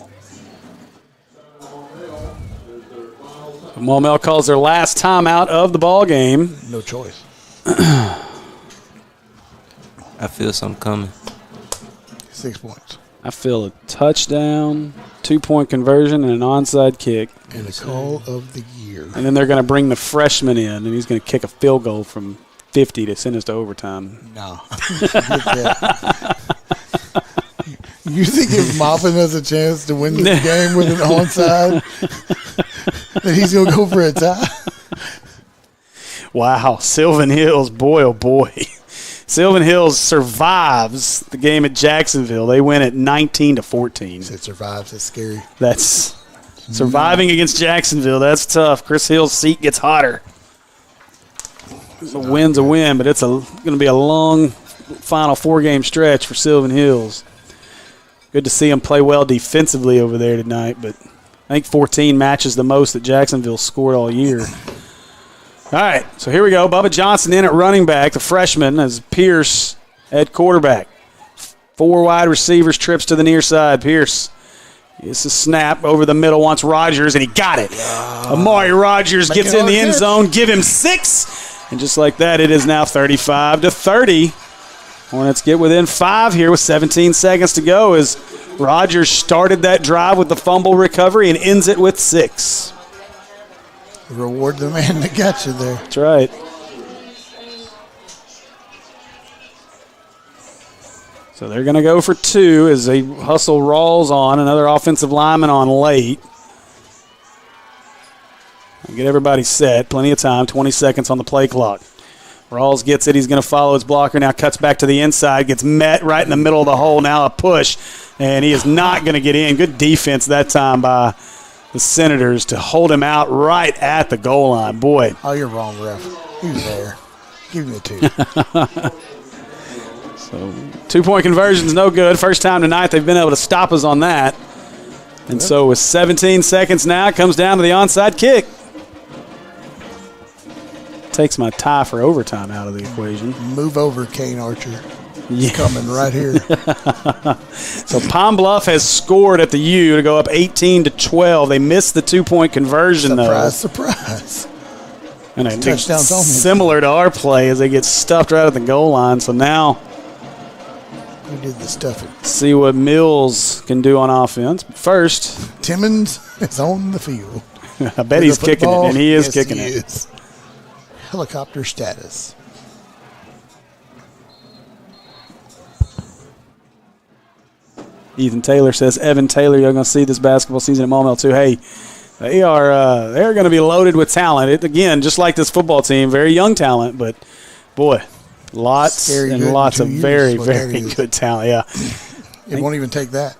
Maumelle calls their last timeout of the ball game. No choice. I feel something coming. 6 points. I feel a touchdown, 2-point conversion, and an onside kick. And a call of the year. And then they're going to bring the freshman in, and he's going to kick a field goal from 50 to send us to overtime. No. You think if Moffin has a chance to win the game with an onside, that he's going to go for a tie? Wow. Sylvan Hills, boy, oh boy. Sylvan Hills survives the game at Jacksonville. They win at 19-14. It survives. That's scary. That's surviving against Jacksonville. That's tough. Chris Hill's seat gets hotter. The win's a win, but it's going to be a long final 4-game stretch for Sylvan Hills. Good to see them play well defensively over there tonight, but I think 14 matches the most that Jacksonville scored all year. All right, so here we go. Bubba Johnson in at running back, the freshman, as Pierce at quarterback. 4 wide receivers, trips to the near side. Pierce gets a snap over the middle, wants Rogers, and he got it. Amari Rogers gets in the end zone, give him 6. And just like that, it is now 35-30. Hornets get within 5 here with 17 seconds to go as Rogers started that drive with the fumble recovery and ends it with 6. Reward the man that got you there. That's right. So they're going to go for 2 as they hustle Rawls on, another offensive lineman on late. Get everybody set. Plenty of time. 20 seconds on the play clock. Rawls gets it. He's going to follow his blocker. Now cuts back to the inside. Gets met right in the middle of the hole. Now a push. And he is not going to get in. Good defense that time by the Senators to hold him out right at the goal line. Boy. Oh, you're wrong, ref. He was there. Give me a 2. So 2-point conversion's no good. First time tonight they've been able to stop us on that. And so with 17 seconds now, it comes down to the onside kick. Takes my tie for overtime out of the equation. Move over, Kane Archer. Yeah. Coming right here. So Pine Bluff has scored at the U to go up 18-12. They missed the 2-point conversion, though. Surprise. And I Touchdowns only. similar to our play as they get stuffed right at the goal line. So now Who did the stuffing? see what Mills can do on offense. But first, Timmons is on the field. I bet he's kicking it, and he is kicking it. Is. Helicopter status. Ethan Taylor says, Evan Taylor, you're going to see this basketball season at Maumelle too. Hey, they're going to be loaded with talent. It, again, just like this football team, very young talent, but boy, lots and lots of very, very good talent. Yeah, It won't even take that.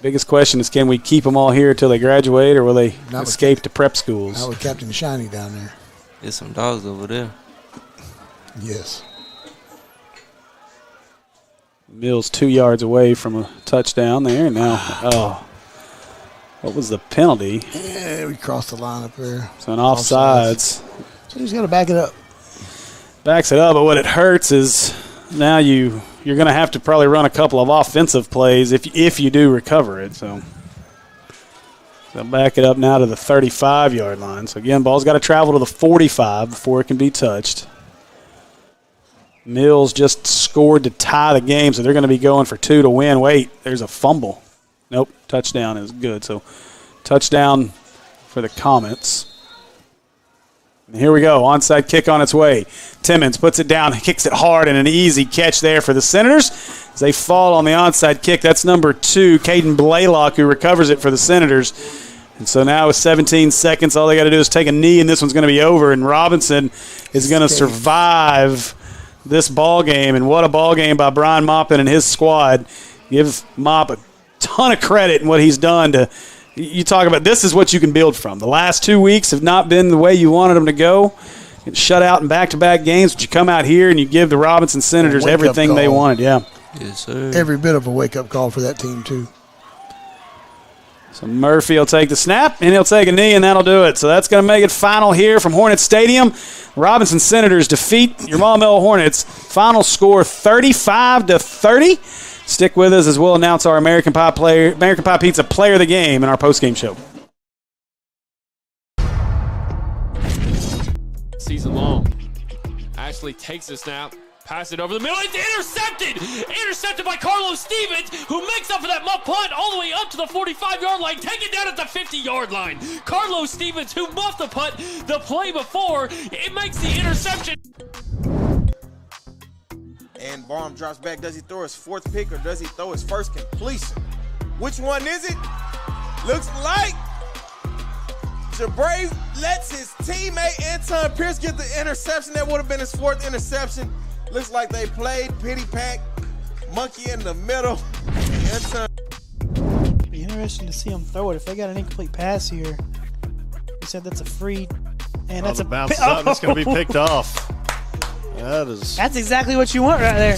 Biggest question is, can we keep them all here until they graduate, or will they escape to prep schools? Not with Captain Shiny down there. There's some dogs over there. Yes. Mills 2 yards away from a touchdown there. Now, what was the penalty? Yeah, we crossed the line up there. So an offsides. So he's got to back it up. Backs it up, but what it hurts is now you're going to have to probably run a couple of offensive plays if you do recover it. So They'll back it up now to the 35-yard line. So, again, ball's got to travel to the 45 before it can be touched. Mills just scored to tie the game, so they're going to be going for 2 to win. Wait, there's a fumble. Nope, touchdown is good. So, touchdown for the Comets. And here we go, onside kick on its way. Timmons puts it down, kicks it hard, and an easy catch there for the Senators as they fall on the onside kick. That's number 2, Caden Blaylock, who recovers it for the Senators. And so now with 17 seconds, all they got to do is take a knee, and this one's going to be over. And Robinson is going to survive this ball game. And what a ball game by Brian Maupin and his squad. Give Mop a ton of credit in what he's done to. You talk about this is what you can build from. The last 2 weeks have not been the way you wanted them to go. Get shut out in back-to-back games, but you come out here and you give the Robinson Senators everything they wanted. Yeah. Yes, sir. Every bit of a wake-up call for that team, too. So Murphy will take the snap, and he'll take a knee, and that'll do it. So that's going to make it final here from Hornets Stadium. Robinson Senators defeat your Maumelle Hornets. Final score 35-30. Stick with us as we'll announce our American Pie Pizza Player of the Game in our postgame show. Season long. Ashley takes the snap, pass it over the middle. It's intercepted! Intercepted by Carlos Stevens, who makes up for that muff punt all the way up to the 45-yard line, taken down at the 50-yard line. Carlos Stevens, who muffed the punt the play before, it makes the interception. And Baum drops back. Does he throw his 4th pick or does he throw his first completion? Which one is it? Looks like Jabray lets his teammate Anton Pierce get the interception. That would have been his 4th interception. Looks like they played pity pack, monkey in the middle. Anton. Be interesting to see them throw it. If they got an incomplete pass here, he said that's a free, and that's a bounce out and it's going to be picked off. That's exactly what you want right there.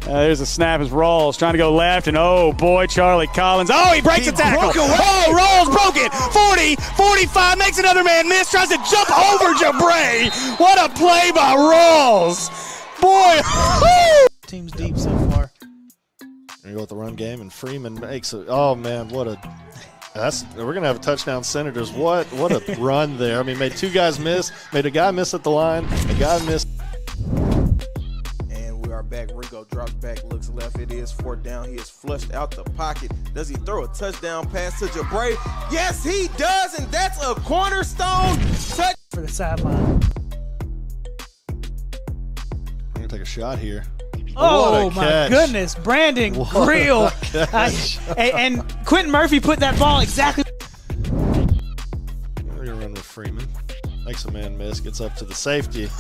There's a snap as Rawls trying to go left, and oh boy, Charlie Collins. Oh, he breaks a tackle. Oh, Rawls broke it. 40, 45, makes another man miss, tries to jump over Jabray. What a play by Rawls. Boy. Team's deep so far. We're going to go with the run game, and Freeman makes it. Oh, man, what a. We're going to have a touchdown Senators. What a run there. I mean, made 2 guys miss, made a guy miss at the line, a guy missed. And we are back. Rigo drops back, looks left. It is 4th down. He is flushed out the pocket. Does he throw a touchdown pass to Jabray? Yes, he does, and that's a cornerstone touch. For the sideline. I'm going to take a shot here. Oh, my goodness. Brandon Grill. And Quentin Murphy put that ball exactly. We're going to run with Freeman. Makes a man miss, gets up to the safety.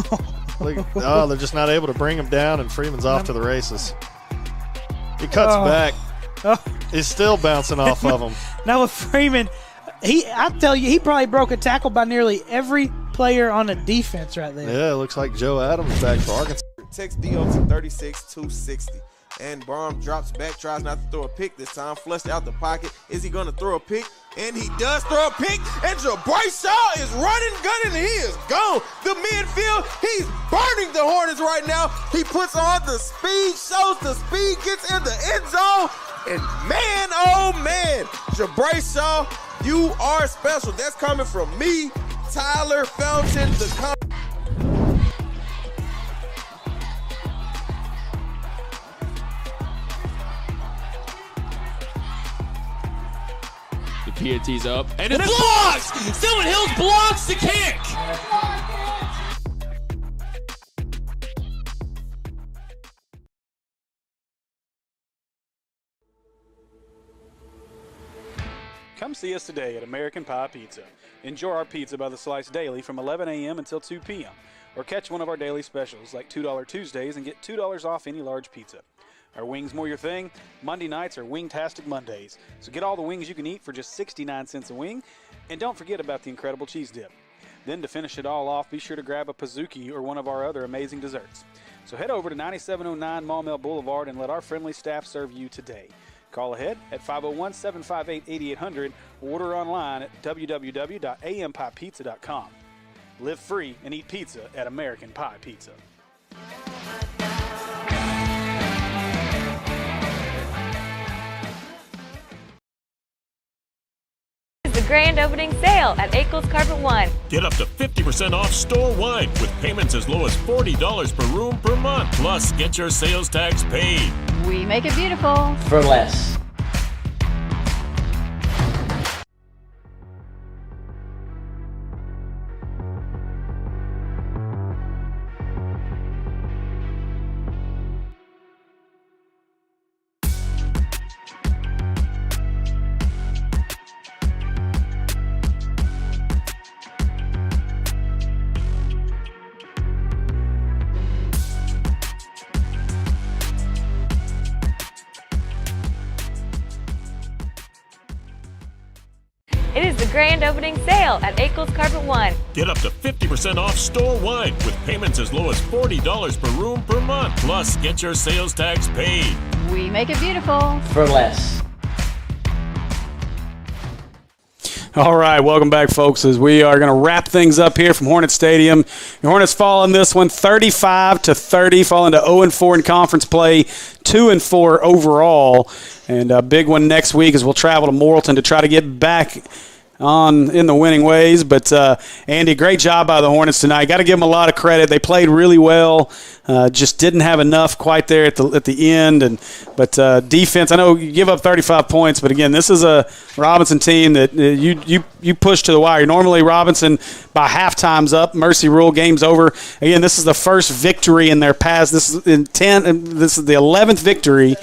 They're just not able to bring him down, and Freeman's off to the races. He cuts back. He's still bouncing off of him. Now with Freeman, I tell you, he probably broke a tackle by nearly every player on the defense right there. Yeah, it looks like Joe Adams back for Arkansas. Takes Dio to 36-260. And Baum drops back, tries not to throw a pick this time, flushed out the pocket. Is he going to throw a pick? And he does throw a pick, and Jabray Shaw is running, gunning, and he is gone. The midfield, he's burning the Hornets right now. He puts on the speed, shows the speed, gets in the end zone, and man, oh man, Jabray Shaw, you are special. That's coming from me, Tyler Fountain, The PAT's up, and it's blocks! Stillman Hills blocks the kick! Come see us today at American Pie Pizza. Enjoy our pizza by the slice daily from 11 a.m. until 2 p.m. Or catch one of our daily specials like $2 Tuesdays and get $2 off any large pizza. Are wings more your thing? Monday nights are Wingtastic Mondays. So get all the wings you can eat for just 69 cents a wing. And don't forget about the incredible cheese dip. Then to finish it all off, be sure to grab a Pizookie or one of our other amazing desserts. So head over to 9709 Maumelle Boulevard and let our friendly staff serve you today. Call ahead at 501-758-8800 or order online at www.ampiepizza.com. Live free and eat pizza at American Pie Pizza. grand opening sale at Akel's Carpet One. Get up to 50% off store-wide with payments as low as $40 per room per month. Plus, get your sales tax paid. We make it beautiful. For less. It is the grand opening sale at Akel's Carpet One. Get up to 50% off store-wide with payments as low as $40 per room per month. Plus, get your sales tax paid. We make it beautiful. For less. All right, welcome back, folks, as we are going to wrap things up here from Hornet Stadium. The Hornets fall in this one 35-30, falling to 0-4 in conference play, 2-4 overall. And a big one next week as we'll travel to Morrilton to try to get back on in the winning ways. But, Andy, great job by the Hornets tonight. Got to give them a lot of credit. They played really well. Just didn't have enough quite there at the end. But defense, I know you give up 35 points, but, again, this is a Robinson team that you push to the wire. Normally Robinson by halftime's up. Mercy rule, game's over. Again, this is the first victory in their past. This is the 11th victory.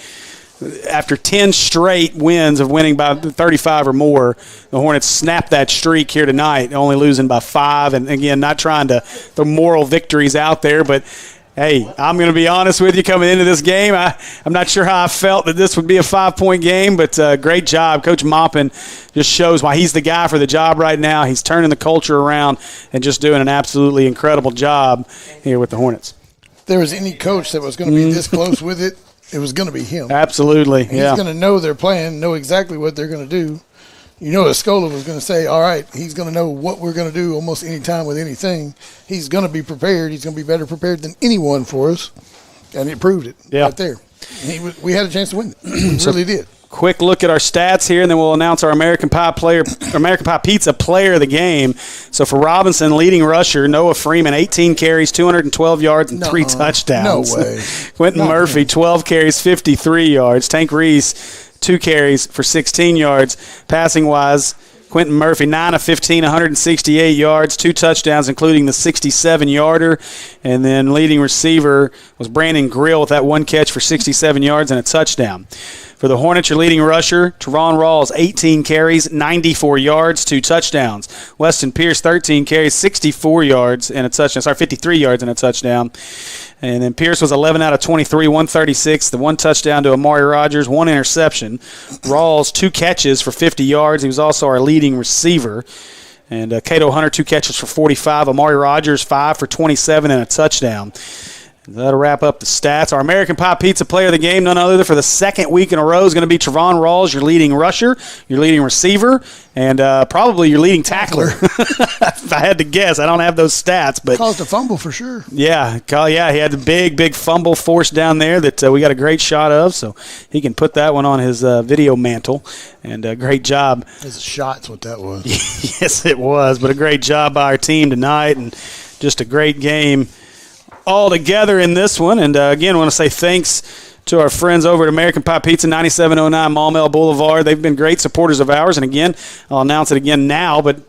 After 10 straight wins of winning by 35 or more, the Hornets snapped that streak here tonight, only losing by 5. And, again, not trying to throw moral victories out there, but, hey, I'm going to be honest with you coming into this game. I'm not sure how I felt that this would be a 5-point game, but great job. Coach Maupin just shows why he's the guy for the job right now. He's turning the culture around and just doing an absolutely incredible job here with the Hornets. If there was any coach that was going to be this close with it, it was going to be him. Absolutely, yeah. He's going to know their plan, know exactly what they're going to do. You know, Escola was going to say, all right, he's going to know what we're going to do almost any time with anything. He's going to be prepared. He's going to be better prepared than anyone for us. And it proved it right there. We had a chance to win it. We really did. Quick look at our stats here, and then we'll announce our American Pie Pizza player of the game. So for Robinson, leading rusher, Noah Freeman, 18 carries, 212 yards, and 3 touchdowns. No way. Quentin Murphy, 12 carries, 53 yards. Tank Reese, 2 carries for 16 yards. Passing-wise, Quentin Murphy, 9 of 15, 168 yards, 2 touchdowns, including the 67-yarder. And then leading receiver was Brandon Grill with that 1 catch for 67 yards and a touchdown. For the Hornets, your leading rusher, Trevon Rawls, 18 carries, 94 yards, 2 touchdowns. Weston Pierce, 13 carries, 64 yards and a touchdown. 53 yards and a touchdown. And then Pierce was 11 out of 23, 136, the 1 touchdown to Amari Rogers, 1 interception. Rawls, 2 catches for 50 yards. He was also our leading receiver. And Cato Hunter, 2 catches for 45. Amari Rogers, 5 for 27 and a touchdown. That'll wrap up the stats. Our American Pie Pizza player of the game, none other than for the second week in a row, is going to be Trevon Rawls, your leading rusher, your leading receiver, and probably your leading tackler. If I had to guess, I don't have those stats, but caused a fumble for sure. Yeah, he had the big fumble forced down there that we got a great shot of, so he can put that one on his video mantle. And great job. It's a shot's what that was. Yes, it was, but a great job by our team tonight, and just a great game all together in this one. And again, I want to say thanks to our friends over at American Pie Pizza, 9709 Maumelle Boulevard. They've been great supporters of ours. And again, I'll announce it again now, but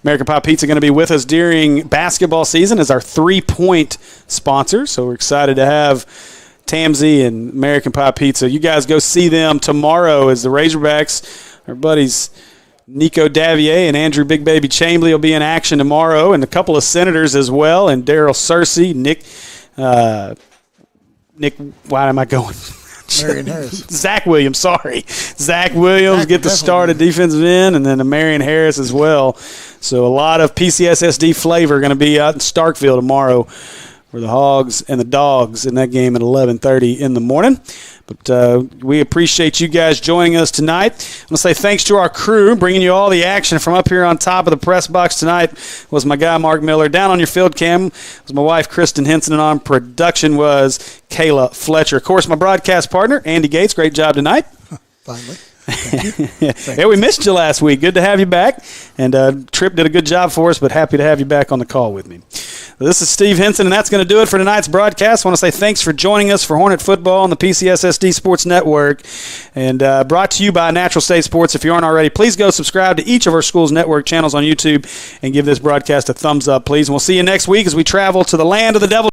American Pie Pizza going to be with us during basketball season as our 3-point sponsor. So we're excited to have Tamsy and American Pie Pizza. You guys go see them tomorrow as the Razorbacks, our buddies Nico Davier and Andrew Big Baby Chamberlain will be in action tomorrow, and a couple of Senators as well, and Daryl Searcy, Nick, why am I going? Marion Harris. Zach Williams, sorry. Zach Williams get the start at defensive end, and then Marion Harris as well. So a lot of PCSSD flavor going to be out in Starkville tomorrow for the Hogs and the Dogs in that game at 11:30 in the morning. But we appreciate you guys joining us tonight. I want to say thanks to our crew, bringing you all the action from up here on top of the press box tonight was my guy Mark Miller. Down on your field cam was my wife Kristen Henson, and on production was Kayla Fletcher. Of course, my broadcast partner, Andy Gates. Great job tonight. Finally. Yeah, we missed you last week. Good to have you back. And Tripp did a good job for us, but happy to have you back on the call with me. This is Steve Henson, and that's going to do it for tonight's broadcast. I want to say thanks for joining us for Hornet Football on the PCSSD Sports Network, and brought to you by Natural State Sports. If you aren't already, please go subscribe to each of our school's network channels on YouTube and give this broadcast a thumbs up, please. And we'll see you next week as we travel to the land of the devil.